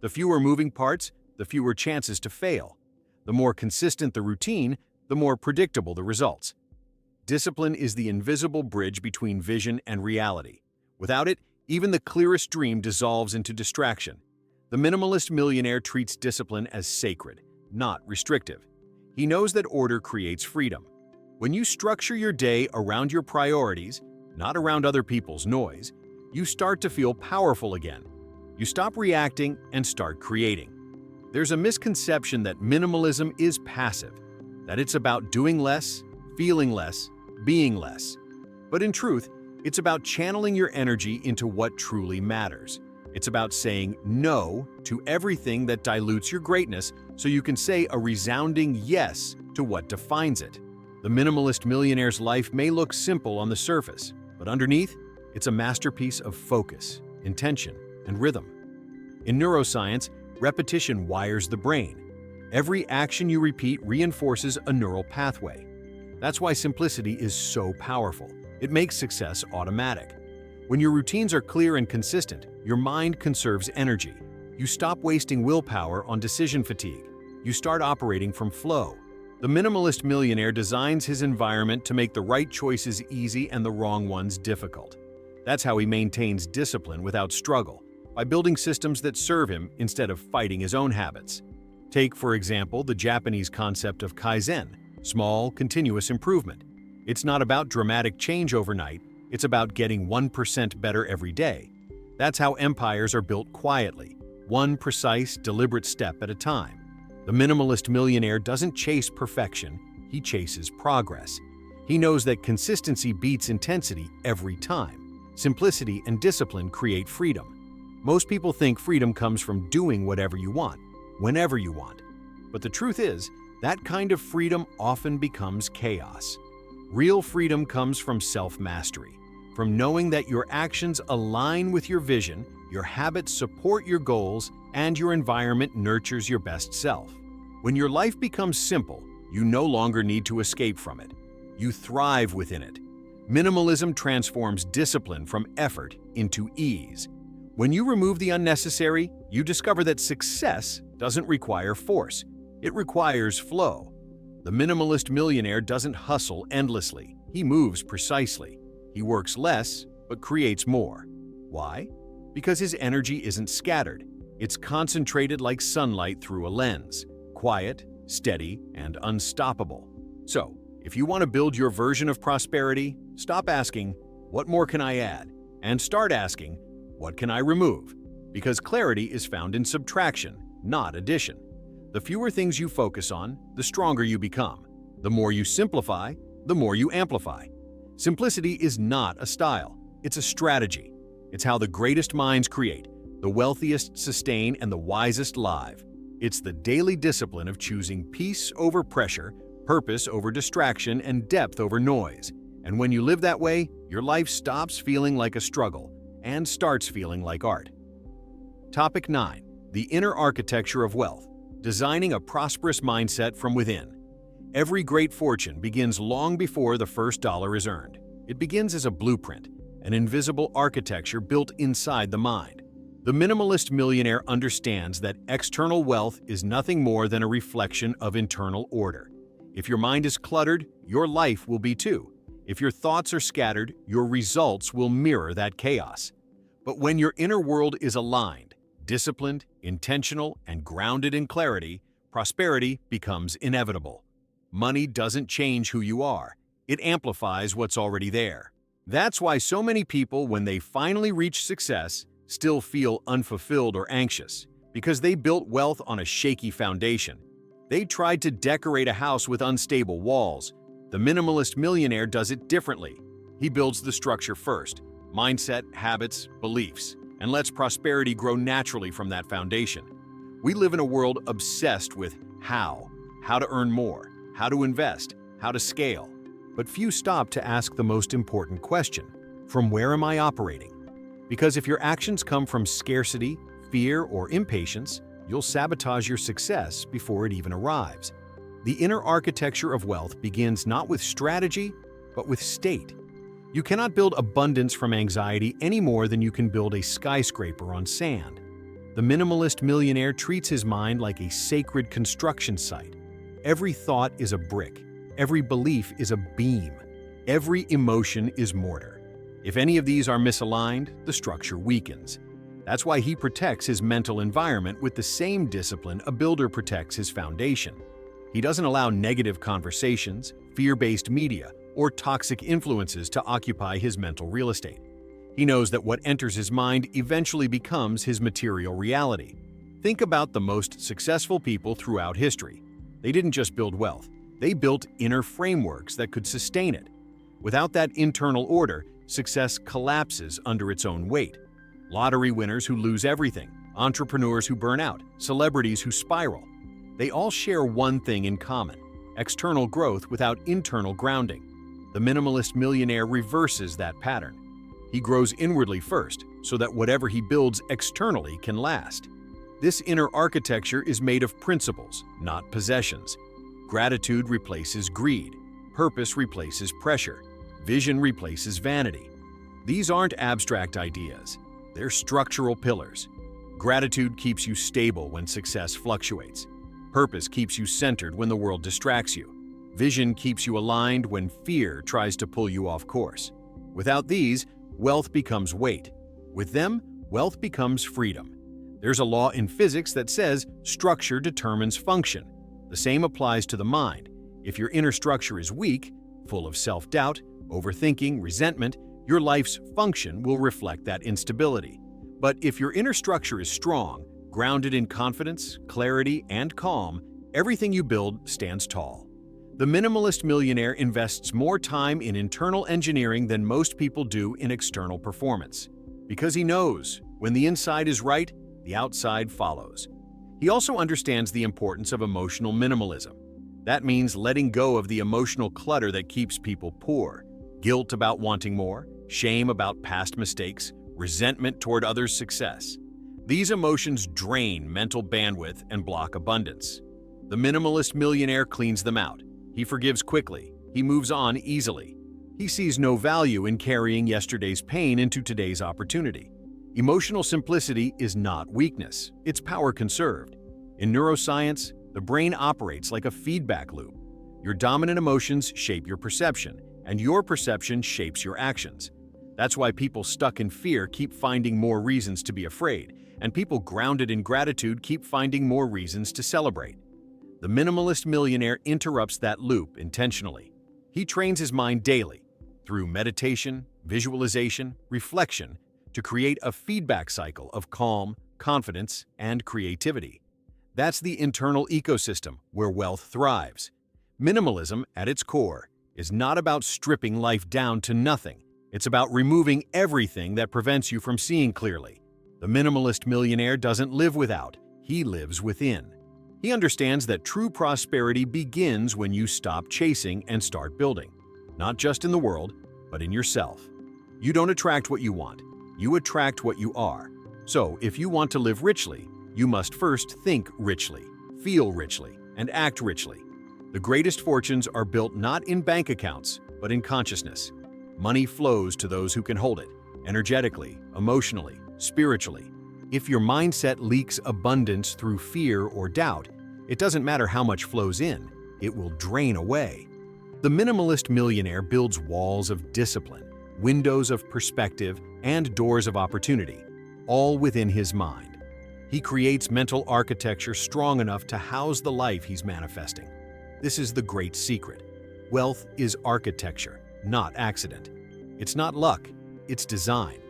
The fewer moving parts, the fewer chances to fail. The more consistent the routine, the more predictable the results. Discipline is the invisible bridge between vision and reality. Without it, even the clearest dream dissolves into distraction. The minimalist millionaire treats discipline as sacred, not restrictive. He knows that order creates freedom. When you structure your day around your priorities, not around other people's noise, you start to feel powerful again. You stop reacting and start creating. There's a misconception that minimalism is passive, that it's about doing less, feeling less, being less. But in truth, it's about channeling your energy into what truly matters. It's about saying no to everything that dilutes your greatness so you can say a resounding yes to what defines it. The minimalist millionaire's life may look simple on the surface, but underneath, it's a masterpiece of focus, intention, and rhythm. In neuroscience, repetition wires the brain. Every action you repeat reinforces a neural pathway. That's why simplicity is so powerful. It makes success automatic. When your routines are clear and consistent, your mind conserves energy. You stop wasting willpower on decision fatigue. You start operating from flow. The minimalist millionaire designs his environment to make the right choices easy and the wrong ones difficult. That's how he maintains discipline without struggle, by building systems that serve him instead of fighting his own habits. Take, for example, the Japanese concept of Kaizen, small, continuous improvement. It's not about dramatic change overnight, it's about getting 1% better every day. That's how empires are built quietly, one precise, deliberate step at a time. The minimalist millionaire doesn't chase perfection, he chases progress. He knows that consistency beats intensity every time. Simplicity and discipline create freedom. Most people think freedom comes from doing whatever you want, whenever you want. But the truth is, that kind of freedom often becomes chaos. Real freedom comes from self-mastery, from knowing that your actions align with your vision, your habits support your goals, and your environment nurtures your best self. When your life becomes simple, you no longer need to escape from it. You thrive within it. Minimalism transforms discipline from effort into ease. When you remove the unnecessary, you discover that success doesn't require force. It requires flow. The minimalist millionaire doesn't hustle endlessly. He moves precisely. He works less, but creates more. Why? Because his energy isn't scattered. It's concentrated like sunlight through a lens, quiet, steady, and unstoppable. So, if you want to build your version of prosperity, stop asking, "What more can I add?" and start asking, "What can I remove?" Because clarity is found in subtraction, not addition. The fewer things you focus on, the stronger you become. The more you simplify, the more you amplify. Simplicity is not a style, it's a strategy. It's how the greatest minds create, the wealthiest sustain, and the wisest live. It's the daily discipline of choosing peace over pressure, purpose over distraction, and depth over noise. And when you live that way, your life stops feeling like a struggle and starts feeling like art. Topic 9. The Inner Architecture of Wealth. Designing a prosperous mindset from within. Every great fortune begins long before the first dollar is earned. It begins as a blueprint, an invisible architecture built inside the mind. The minimalist millionaire understands that external wealth is nothing more than a reflection of internal order. If your mind is cluttered, your life will be too. If your thoughts are scattered, your results will mirror that chaos. But when your inner world is aligned, disciplined, intentional, and grounded in clarity, prosperity becomes inevitable. Money doesn't change who you are. It amplifies what's already there. That's why so many people, when they finally reach success, still feel unfulfilled or anxious, because they built wealth on a shaky foundation. They tried to decorate a house with unstable walls. The minimalist millionaire does it differently. He builds the structure first, mindset, habits, beliefs, and lets prosperity grow naturally from that foundation. We live in a world obsessed with how to earn more, how to invest, how to scale. But few stop to ask the most important question: from where am I operating? Because if your actions come from scarcity, fear, or impatience, you'll sabotage your success before it even arrives. The inner architecture of wealth begins not with strategy, but with state. You cannot build abundance from anxiety any more than you can build a skyscraper on sand. The minimalist millionaire treats his mind like a sacred construction site. Every thought is a brick. Every belief is a beam. Every emotion is mortar. If any of these are misaligned, the structure weakens. That's why he protects his mental environment with the same discipline a builder protects his foundation. He doesn't allow negative conversations, fear-based media, or toxic influences to occupy his mental real estate. He knows that what enters his mind eventually becomes his material reality. Think about the most successful people throughout history. They didn't just build wealth, they built inner frameworks that could sustain it. Without that internal order, success collapses under its own weight. Lottery winners who lose everything, entrepreneurs who burn out, celebrities who spiral. They all share one thing in common: external growth without internal grounding. The minimalist millionaire reverses that pattern. He grows inwardly first, so that whatever he builds externally can last. This inner architecture is made of principles, not possessions. Gratitude replaces greed. Purpose replaces pressure. Vision replaces vanity. These aren't abstract ideas. They're structural pillars. Gratitude keeps you stable when success fluctuates. Purpose keeps you centered when the world distracts you. Vision keeps you aligned when fear tries to pull you off course. Without these, wealth becomes weight. With them, wealth becomes freedom. There's a law in physics that says structure determines function. The same applies to the mind. If your inner structure is weak, full of self-doubt, overthinking, resentment, your life's function will reflect that instability. But if your inner structure is strong, grounded in confidence, clarity, and calm, everything you build stands tall. The minimalist millionaire invests more time in internal engineering than most people do in external performance. Because he knows, when the inside is right, the outside follows. He also understands the importance of emotional minimalism. That means letting go of the emotional clutter that keeps people poor. Guilt about wanting more, shame about past mistakes, resentment toward others' success. These emotions drain mental bandwidth and block abundance. The minimalist millionaire cleans them out. He forgives quickly. He moves on easily. He sees no value in carrying yesterday's pain into today's opportunity. Emotional simplicity is not weakness, it's power conserved. In neuroscience, the brain operates like a feedback loop. Your dominant emotions shape your perception, and your perception shapes your actions. That's why people stuck in fear keep finding more reasons to be afraid, and people grounded in gratitude keep finding more reasons to celebrate. The minimalist millionaire interrupts that loop intentionally. He trains his mind daily, through meditation, visualization, reflection, to create a feedback cycle of calm, confidence, and creativity. That's the internal ecosystem where wealth thrives. Minimalism, at its core, is not about stripping life down to nothing. It's about removing everything that prevents you from seeing clearly. The minimalist millionaire doesn't live without, he lives within. He understands that true prosperity begins when you stop chasing and start building. Not just in the world, but in yourself. You don't attract what you want, you attract what you are. So, if you want to live richly, you must first think richly, feel richly, and act richly. The greatest fortunes are built not in bank accounts, but in consciousness. Money flows to those who can hold it, energetically, emotionally, spiritually. If your mindset leaks abundance through fear or doubt, it doesn't matter how much flows in, it will drain away. The minimalist millionaire builds walls of discipline, windows of perspective, and doors of opportunity, all within his mind. He creates mental architecture strong enough to house the life he's manifesting. This is the great secret. Wealth is architecture, not accident. It's not luck, it's design.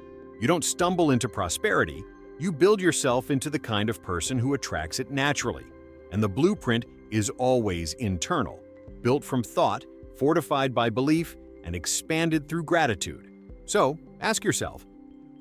You don't stumble into prosperity, you build yourself into the kind of person who attracts it naturally. And the blueprint is always internal, built from thought, fortified by belief, and expanded through gratitude. So, ask yourself,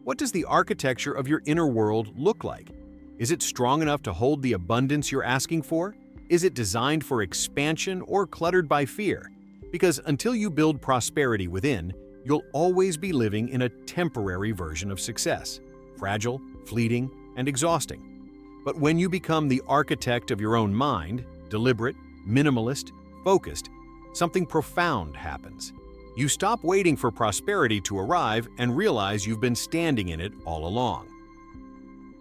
what does the architecture of your inner world look like? Is it strong enough to hold the abundance you're asking for? Is it designed for expansion or cluttered by fear? Because until you build prosperity within, you'll always be living in a temporary version of success, fragile, fleeting, and exhausting. But when you become the architect of your own mind, deliberate, minimalist, focused, something profound happens. You stop waiting for prosperity to arrive and realize you've been standing in it all along.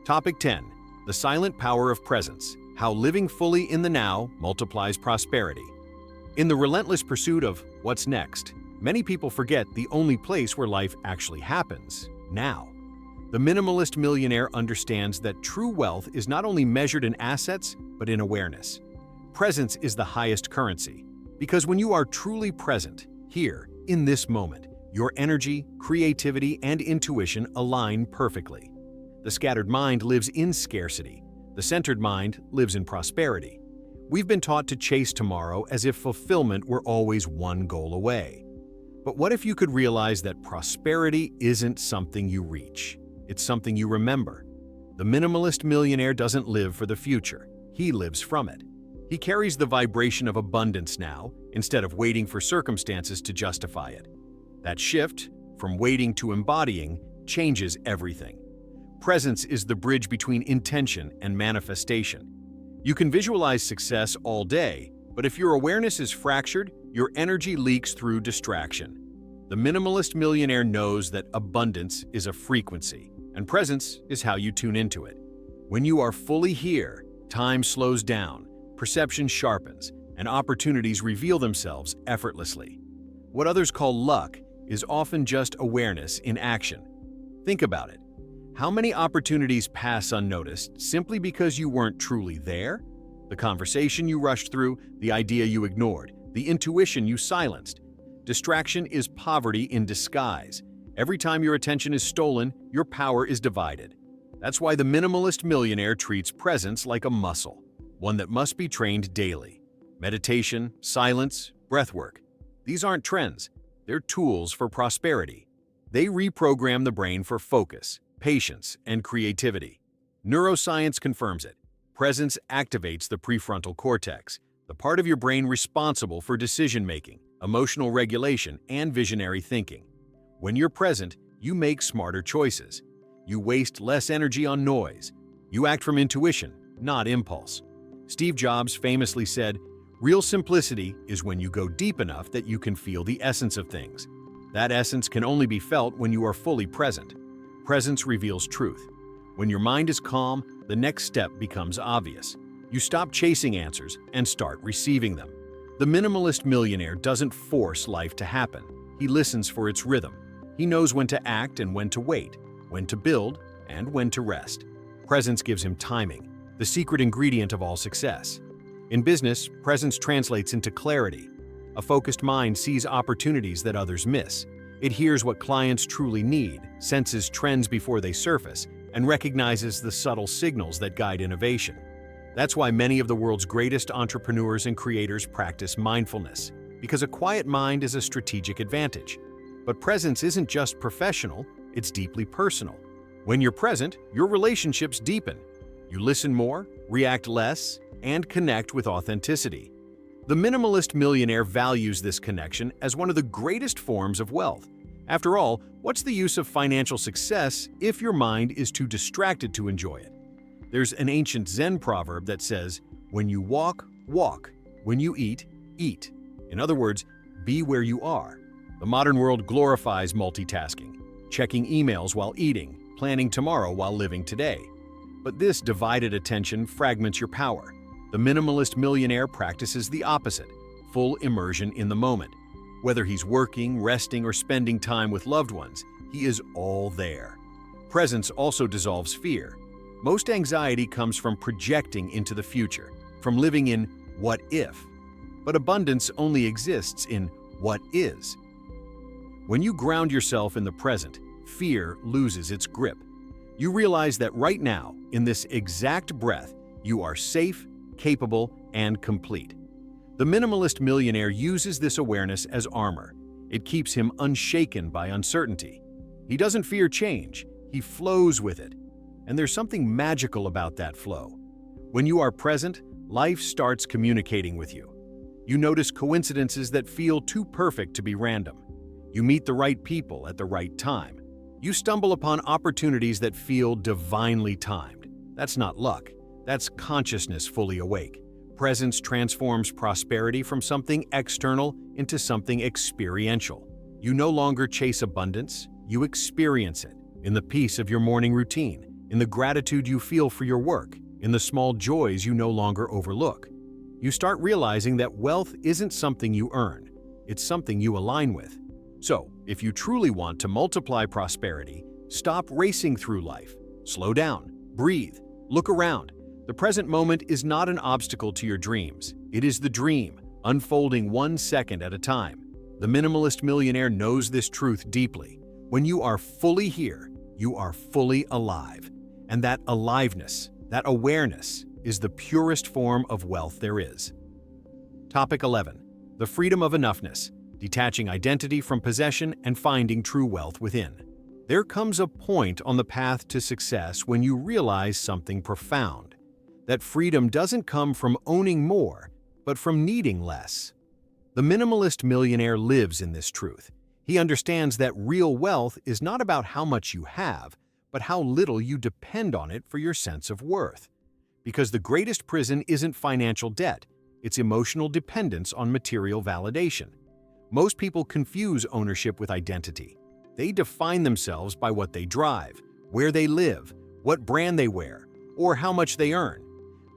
Topic 10. The silent power of presence. How living fully in the now multiplies prosperity. In the relentless pursuit of what's next, many people forget the only place where life actually happens, now. The minimalist millionaire understands that true wealth is not only measured in assets, but in awareness. Presence is the highest currency, because when you are truly present, here, in this moment, Your energy, creativity, and intuition align perfectly. The scattered mind lives in scarcity. The centered mind lives in prosperity. We've been taught to chase tomorrow as if fulfillment were always one goal away. But what if you could realize that prosperity isn't something you reach? It's something you remember. The minimalist millionaire doesn't live for the future. He lives from it. He carries the vibration of abundance now, instead of waiting for circumstances to justify it. That shift, from waiting to embodying, changes everything. Presence is the bridge between intention and manifestation. You can visualize success all day, but if your awareness is fractured, your energy leaks through distraction. The minimalist millionaire knows that abundance is a frequency, and presence is how you tune into it. When you are fully here, time slows down, perception sharpens, and opportunities reveal themselves effortlessly. What others call luck is often just awareness in action. Think about it. How many opportunities pass unnoticed simply because you weren't truly there? The conversation you rushed through, the idea you ignored, the intuition you silenced. Distraction is poverty in disguise. Every time your attention is stolen, your power is divided. That's why the minimalist millionaire treats presence like a muscle, one that must be trained daily. Meditation, silence, breathwork. These aren't trends. They're tools for prosperity. They reprogram the brain for focus, patience, and creativity. Neuroscience confirms it. Presence activates the prefrontal cortex, the part of your brain responsible for decision-making, emotional regulation, and visionary thinking. When you're present, you make smarter choices. You waste less energy on noise. You act from intuition, not impulse. Steve Jobs famously said, "Real simplicity is when you go deep enough that you can feel the essence of things." That essence can only be felt when you are fully present. Presence reveals truth. When your mind is calm, the next step becomes obvious. You stop chasing answers and start receiving them. The minimalist millionaire doesn't force life to happen. He listens for its rhythm. He knows when to act and when to wait, when to build and when to rest. Presence gives him timing, the secret ingredient of all success. In business, presence translates into clarity. A focused mind sees opportunities that others miss. It hears what clients truly need, senses trends before they surface, and recognizes the subtle signals that guide innovation. That's why many of the world's greatest entrepreneurs and creators practice mindfulness, because a quiet mind is a strategic advantage. But presence isn't just professional, it's deeply personal. When you're present, your relationships deepen. You listen more, react less, and connect with authenticity. The minimalist millionaire values this connection as one of the greatest forms of wealth. After all, what's the use of financial success if your mind is too distracted to enjoy it? There's an ancient Zen proverb that says, "When you walk, walk. When you eat, eat." In other words, be where you are. The modern world glorifies multitasking, checking emails while eating, planning tomorrow while living today. But this divided attention fragments your power. The minimalist millionaire practices the opposite, full immersion in the moment. Whether he's working, resting, or spending time with loved ones, he is all there. Presence also dissolves fear. Most anxiety comes from projecting into the future, from living in what if. But abundance only exists in what is. When you ground yourself in the present, fear loses its grip. You realize that right now, in this exact breath, you are safe, capable, and complete. The minimalist millionaire uses this awareness as armor. It keeps him unshaken by uncertainty. He doesn't fear change, he flows with it. And there's something magical about that flow. When you are present, life starts communicating with you. You notice coincidences that feel too perfect to be random. You meet the right people at the right time. You stumble upon opportunities that feel divinely timed. That's not luck. That's consciousness fully awake. Presence transforms prosperity from something external into something experiential. You no longer chase abundance, you experience it in the peace of your morning routine, in the gratitude you feel for your work, in the small joys you no longer overlook. You start realizing that wealth isn't something you earn, it's something you align with. So, if you truly want to multiply prosperity, stop racing through life. Slow down, breathe, look around. The present moment is not an obstacle to your dreams. It is the dream, unfolding 1 second at a time. The minimalist millionaire knows this truth deeply. When you are fully here, you are fully alive. And that aliveness, that awareness, is the purest form of wealth there is. Topic 11. The freedom of enoughness, detaching identity from possession and finding true wealth within. There comes a point on the path to success when you realize something profound. That freedom doesn't come from owning more, but from needing less. The minimalist millionaire lives in this truth. He understands that real wealth is not about how much you have, but how little you depend on it for your sense of worth. Because the greatest prison isn't financial debt, it's emotional dependence on material validation. Most people confuse ownership with identity. They define themselves by what they drive, where they live, what brand they wear, or how much they earn.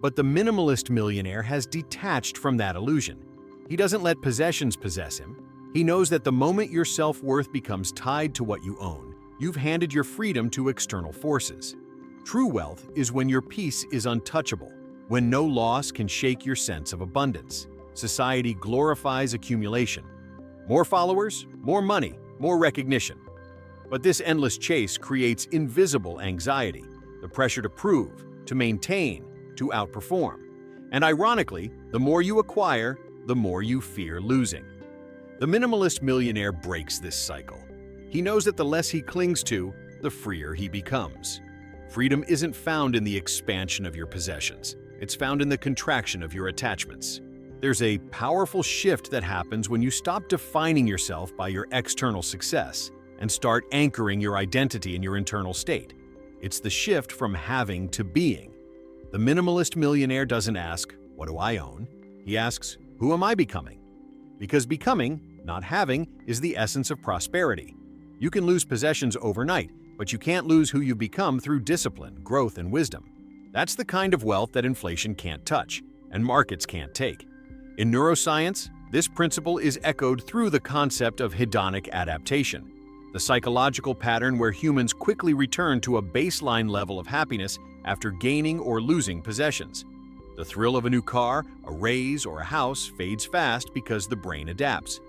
But the minimalist millionaire has detached from that illusion. He doesn't let possessions possess him. He knows that the moment your self-worth becomes tied to what you own, you've handed your freedom to external forces. True wealth is when your peace is untouchable, when no loss can shake your sense of abundance. Society glorifies accumulation. More followers, more money, more recognition. But this endless chase creates invisible anxiety, the pressure to prove, to maintain, to outperform. And ironically, the more you acquire, the more you fear losing. The minimalist millionaire breaks this cycle. He knows that the less he clings to, the freer he becomes. Freedom isn't found in the expansion of your possessions. It's found in the contraction of your attachments. There's a powerful shift that happens when you stop defining yourself by your external success and start anchoring your identity in your internal state. It's the shift from having to being. The minimalist millionaire doesn't ask, "What do I own?" He asks, "Who am I becoming?" Because becoming, not having, is the essence of prosperity. You can lose possessions overnight, but you can't lose who you've become through discipline, growth, and wisdom. That's the kind of wealth that inflation can't touch and markets can't take. In neuroscience, this principle is echoed through the concept of hedonic adaptation, the psychological pattern where humans quickly return to a baseline level of happiness after gaining or losing possessions. The thrill of a new car, a raise, or a house fades fast because the brain adapts.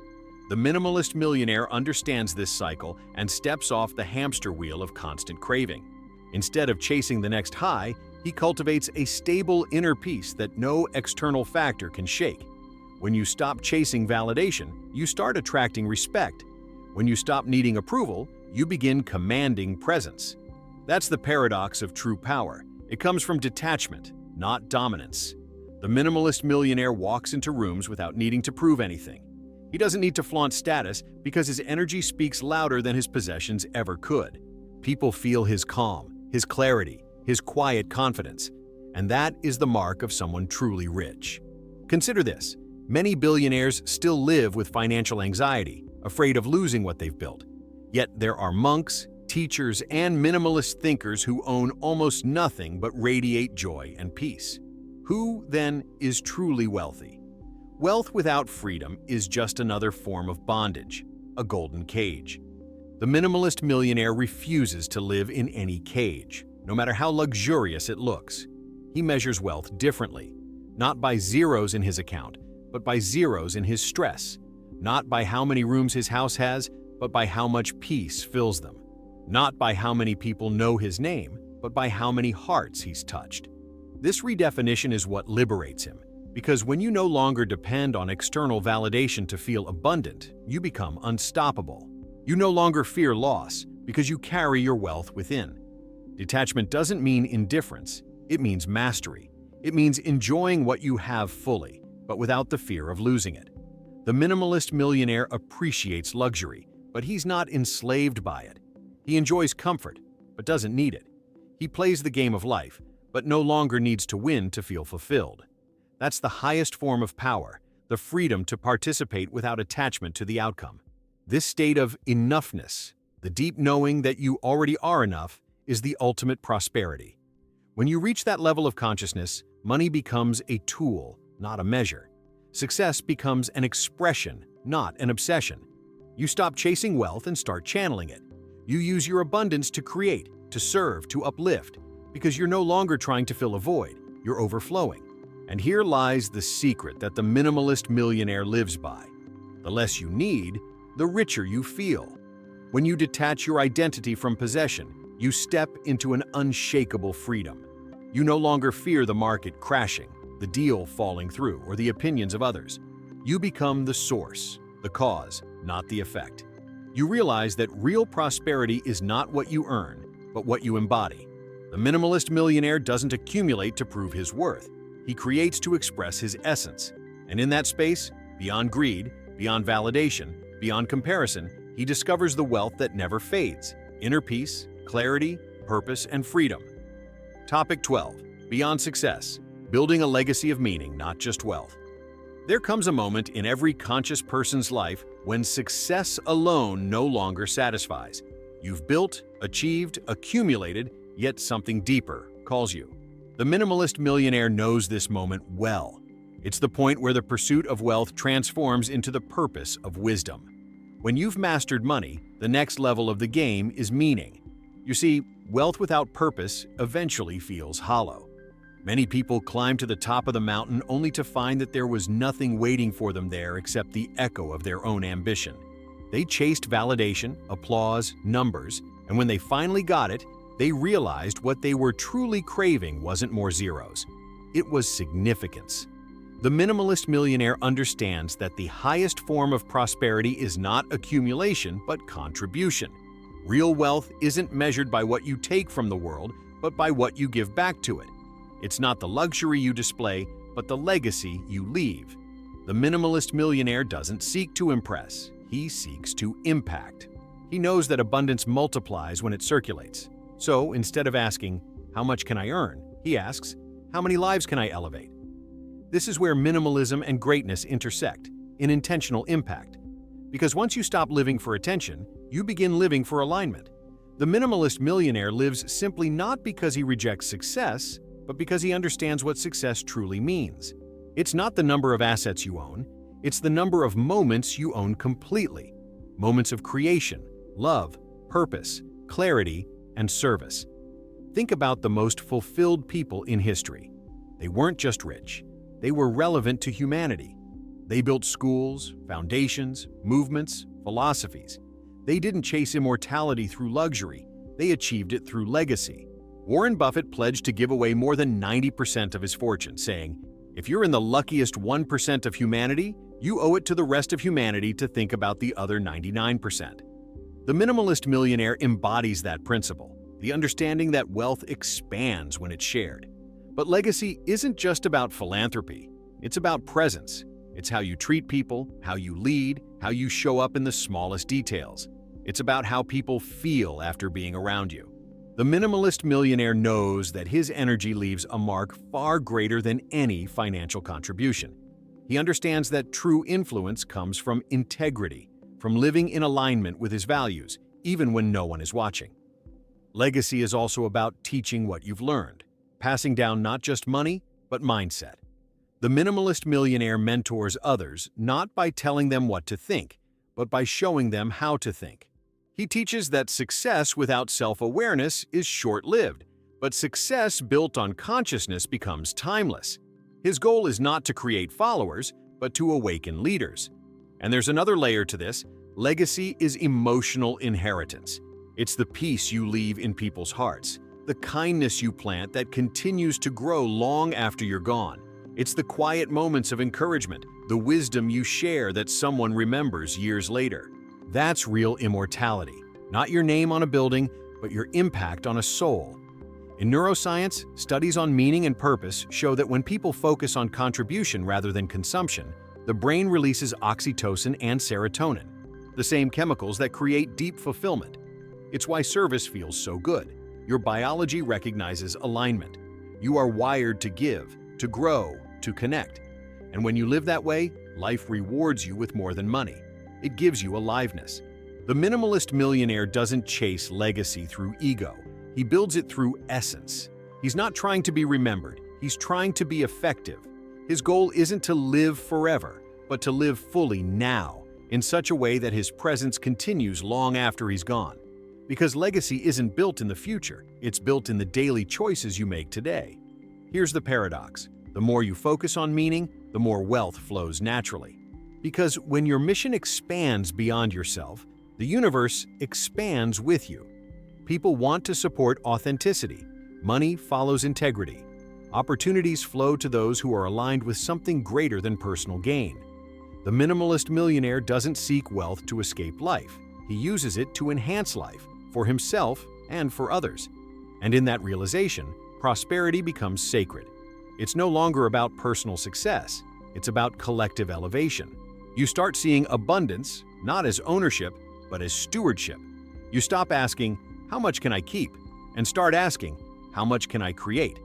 The minimalist millionaire understands this cycle and steps off the hamster wheel of constant craving. Instead of chasing the next high, he cultivates a stable inner peace that no external factor can shake. When you stop chasing validation, you start attracting respect. When you stop needing approval, you begin commanding presence. That's the paradox of true power. It comes from detachment, not dominance. The minimalist millionaire walks into rooms without needing to prove anything. He doesn't need to flaunt status because his energy speaks louder than his possessions ever could. People feel his calm, his clarity, his quiet confidence, and that is the mark of someone truly rich. Consider this. Many billionaires still live with financial anxiety, afraid of losing what they've built. Yet there are monks, teachers, and minimalist thinkers who own almost nothing but radiate joy and peace. Who, then, is truly wealthy? Wealth without freedom is just another form of bondage, a golden cage. The minimalist millionaire refuses to live in any cage, no matter how luxurious it looks. He measures wealth differently, not by zeros in his account, but by zeros in his stress, not by how many rooms his house has, but by how much peace fills them, not by how many people know his name, but by how many hearts he's touched. This redefinition is what liberates him, because when you no longer depend on external validation to feel abundant, you become unstoppable. You no longer fear loss because you carry your wealth within. Detachment doesn't mean indifference, it means mastery. It means enjoying what you have fully, but without the fear of losing it. The minimalist millionaire appreciates luxury, but he's not enslaved by it. He enjoys comfort, but doesn't need it. He plays the game of life, but no longer needs to win to feel fulfilled. That's the highest form of power, the freedom to participate without attachment to the outcome. This state of enoughness, the deep knowing that you already are enough, is the ultimate prosperity. When you reach that level of consciousness, money becomes a tool, not a measure. Success becomes an expression, not an obsession. You stop chasing wealth and start channeling it. You use your abundance to create, to serve, to uplift, because you're no longer trying to fill a void, you're overflowing. And here lies the secret that the minimalist millionaire lives by. The less you need, the richer you feel. When you detach your identity from possession, you step into an unshakable freedom. You no longer fear the market crashing, the deal falling through, or the opinions of others. You become the source, the cause, not the effect. You realize that real prosperity is not what you earn, but what you embody. The minimalist millionaire doesn't accumulate to prove his worth. He creates to express his essence. And in that space, beyond greed, beyond validation, beyond comparison, he discovers the wealth that never fades: inner peace, clarity, purpose, and freedom. Topic 12. Beyond success. Building a legacy of meaning, not just wealth. There comes a moment in every conscious person's life when success alone no longer satisfies. You've built, achieved, accumulated, yet something deeper calls you. The minimalist millionaire knows this moment well. It's the point where the pursuit of wealth transforms into the purpose of wisdom. When you've mastered money, the next level of the game is meaning. You see, wealth without purpose eventually feels hollow. Many people climb to the top of the mountain only to find that there was nothing waiting for them there except the echo of their own ambition. They chased validation, applause, numbers, and when they finally got it, they realized what they were truly craving wasn't more zeros. It was significance. The minimalist millionaire understands that the highest form of prosperity is not accumulation, but contribution. Real wealth isn't measured by what you take from the world, but by what you give back to it. It's not the luxury you display, but the legacy you leave. The minimalist millionaire doesn't seek to impress. He seeks to impact. He knows that abundance multiplies when it circulates. So instead of asking, "How much can I earn?" he asks, "How many lives can I elevate?" This is where minimalism and greatness intersect, in intentional impact. Because once you stop living for attention, you begin living for alignment. The minimalist millionaire lives simply not because he rejects success, but because he understands what success truly means. It's not the number of assets you own, it's the number of moments you own completely. Moments of creation, love, purpose, clarity, and service. Think about the most fulfilled people in history. They weren't just rich, they were relevant to humanity. They built schools, foundations, movements, philosophies. They didn't chase immortality through luxury, they achieved it through legacy. Warren Buffett pledged to give away more than 90% of his fortune, saying, "If you're in the luckiest 1% of humanity, you owe it to the rest of humanity to think about the other 99%. The minimalist millionaire embodies that principle, the understanding that wealth expands when it's shared. But legacy isn't just about philanthropy, it's about presence. It's how you treat people, how you lead, how you show up in the smallest details. It's about how people feel after being around you. The minimalist millionaire knows that his energy leaves a mark far greater than any financial contribution. He understands that true influence comes from integrity, from living in alignment with his values, even when no one is watching. Legacy is also about teaching what you've learned, passing down not just money, but mindset. The minimalist millionaire mentors others not by telling them what to think, but by showing them how to think. He teaches that success without self-awareness is short-lived, but success built on consciousness becomes timeless. His goal is not to create followers, but to awaken leaders. And there's another layer to this. Legacy is emotional inheritance. It's the peace you leave in people's hearts, the kindness you plant that continues to grow long after you're gone. It's the quiet moments of encouragement, the wisdom you share that someone remembers years later. That's real immortality. Not your name on a building, but your impact on a soul. In neuroscience, studies on meaning and purpose show that when people focus on contribution rather than consumption, the brain releases oxytocin and serotonin, the same chemicals that create deep fulfillment. It's why service feels so good. Your biology recognizes alignment. You are wired to give, to grow, to connect. And when you live that way, life rewards you with more than money. It gives you aliveness. The minimalist millionaire doesn't chase legacy through ego. He builds it through essence. He's not trying to be remembered. He's trying to be effective. His goal isn't to live forever, but to live fully now, in such a way that his presence continues long after he's gone. Because legacy isn't built in the future, it's built in the daily choices you make today. Here's the paradox. The more you focus on meaning, the more wealth flows naturally. Because when your mission expands beyond yourself, the universe expands with you. People want to support authenticity. Money follows integrity. Opportunities flow to those who are aligned with something greater than personal gain. The minimalist millionaire doesn't seek wealth to escape life. He uses it to enhance life, for himself and for others. And in that realization, prosperity becomes sacred. It's no longer about personal success. It's about collective elevation. You start seeing abundance, not as ownership, but as stewardship. You stop asking, "How much can I keep?" and start asking, "How much can I create?"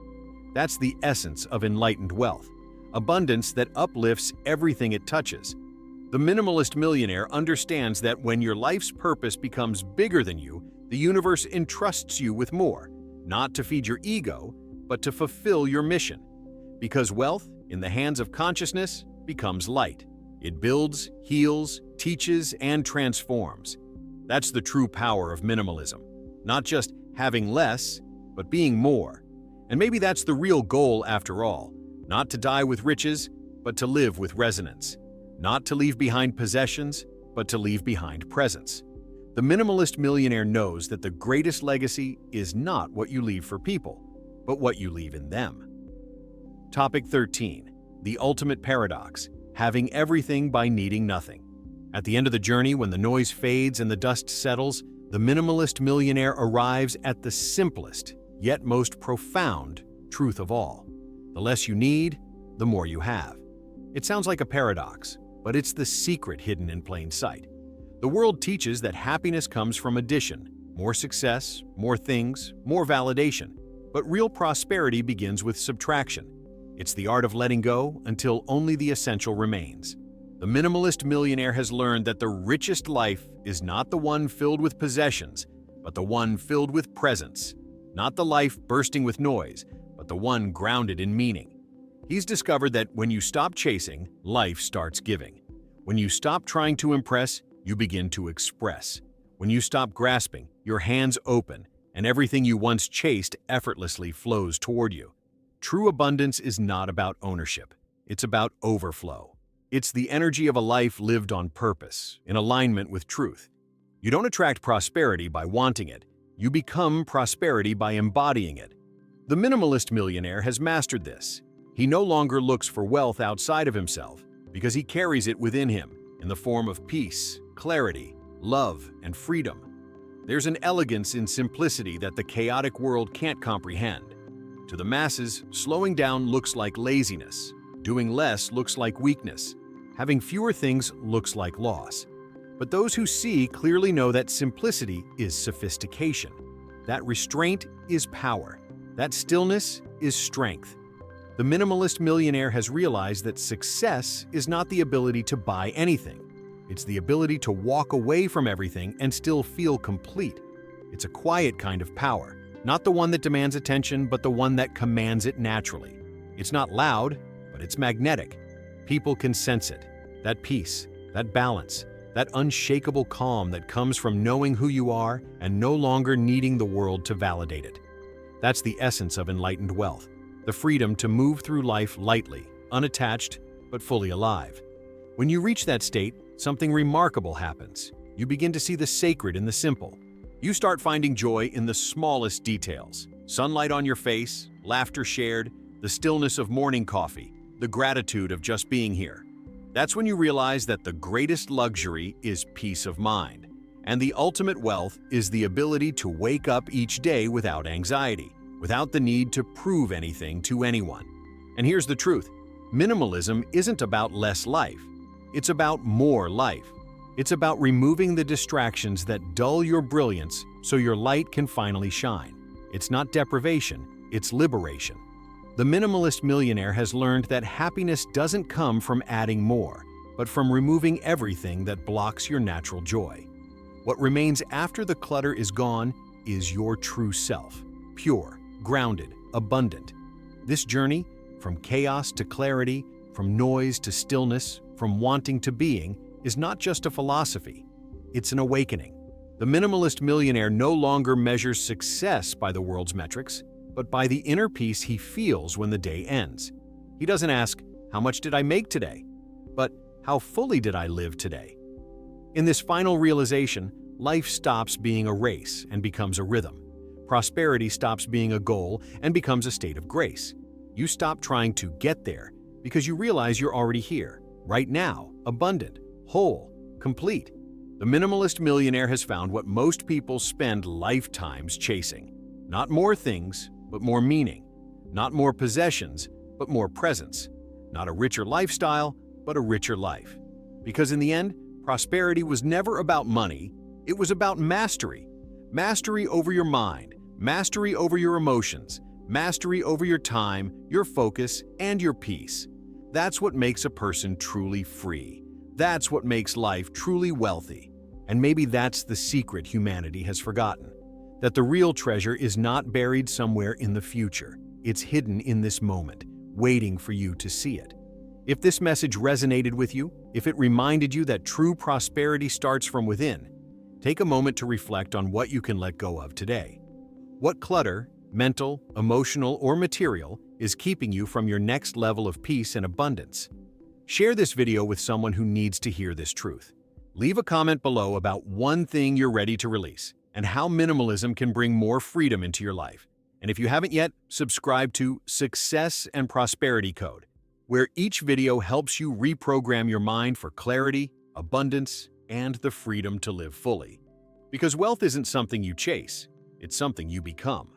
That's the essence of enlightened wealth. Abundance that uplifts everything it touches. The minimalist millionaire understands that when your life's purpose becomes bigger than you, the universe entrusts you with more, not to feed your ego, but to fulfill your mission. Because wealth, in the hands of consciousness, becomes light. It builds, heals, teaches, and transforms. That's the true power of minimalism. Not just having less, but being more. And maybe that's the real goal after all. Not to die with riches, but to live with resonance. Not to leave behind possessions, but to leave behind presence. The minimalist millionaire knows that the greatest legacy is not what you leave for people, but what you leave in them. Topic 13. The ultimate paradox: having everything by needing nothing. At the end of the journey, when the noise fades and the dust settles, the minimalist millionaire arrives at the simplest, yet most profound, truth of all. The less you need, the more you have. It sounds like a paradox, but it's the secret hidden in plain sight. The world teaches that happiness comes from addition, more success, more things, more validation. But real prosperity begins with subtraction. It's the art of letting go until only the essential remains. The minimalist millionaire has learned that the richest life is not the one filled with possessions, but the one filled with presence. Not the life bursting with noise, but the one grounded in meaning. He's discovered that when you stop chasing, life starts giving. When you stop trying to impress, you begin to express. When you stop grasping, your hands open, and everything you once chased effortlessly flows toward you. True abundance is not about ownership. It's about overflow. It's the energy of a life lived on purpose, in alignment with truth. You don't attract prosperity by wanting it. You become prosperity by embodying it. The minimalist millionaire has mastered this. He no longer looks for wealth outside of himself because he carries it within him in the form of peace, clarity, love, and freedom. There's an elegance in simplicity that the chaotic world can't comprehend. To the masses, slowing down looks like laziness. Doing less looks like weakness. Having fewer things looks like loss. But those who see clearly know that simplicity is sophistication. That restraint is power. That stillness is strength. The minimalist millionaire has realized that success is not the ability to buy anything. It's the ability to walk away from everything and still feel complete. It's a quiet kind of power, not the one that demands attention, but the one that commands it naturally. It's not loud, but it's magnetic. People can sense it. That peace, that balance, that unshakable calm that comes from knowing who you are and no longer needing the world to validate it. That's the essence of enlightened wealth, the freedom to move through life lightly, unattached, but fully alive. When you reach that state, something remarkable happens. You begin to see the sacred in the simple. You start finding joy in the smallest details. Sunlight on your face, laughter shared, the stillness of morning coffee, the gratitude of just being here. That's when you realize that the greatest luxury is peace of mind. And the ultimate wealth is the ability to wake up each day without anxiety, without the need to prove anything to anyone. And here's the truth. Minimalism isn't about less life. It's about more life. It's about removing the distractions that dull your brilliance so your light can finally shine. It's not deprivation, it's liberation. The minimalist millionaire has learned that happiness doesn't come from adding more, but from removing everything that blocks your natural joy. What remains after the clutter is gone is your true self, pure, grounded, abundant. This journey, from chaos to clarity, from noise to stillness, from wanting to being, is not just a philosophy, it's an awakening. The minimalist millionaire no longer measures success by the world's metrics, but by the inner peace he feels when the day ends. He doesn't ask, "How much did I make today?" but How fully did I live today? In this final realization, life stops being a race and becomes a rhythm. Prosperity stops being a goal and becomes a state of grace. You stop trying to get there because you realize you're already here, right now, abundant, whole, complete. The minimalist millionaire has found what most people spend lifetimes chasing. Not more things, but more meaning. Not more possessions, but more presence. Not a richer lifestyle, but a richer life. Because in the end, prosperity was never about money, it was about mastery. Mastery over your mind, mastery over your emotions, mastery over your time, your focus, and your peace. That's what makes a person truly free. That's what makes life truly wealthy. And maybe that's the secret humanity has forgotten. That the real treasure is not buried somewhere in the future. It's hidden in this moment, waiting for you to see it. If this message resonated with you, if it reminded you that true prosperity starts from within, take a moment to reflect on what you can let go of today. What clutter, mental, emotional, or material, is keeping you from your next level of peace and abundance? Share this video with someone who needs to hear this truth. Leave a comment below about one thing you're ready to release and how minimalism can bring more freedom into your life. And if you haven't yet, subscribe to Success and Prosperity Code, where each video helps you reprogram your mind for clarity, abundance, and the freedom to live fully. Because wealth isn't something you chase, it's something you become.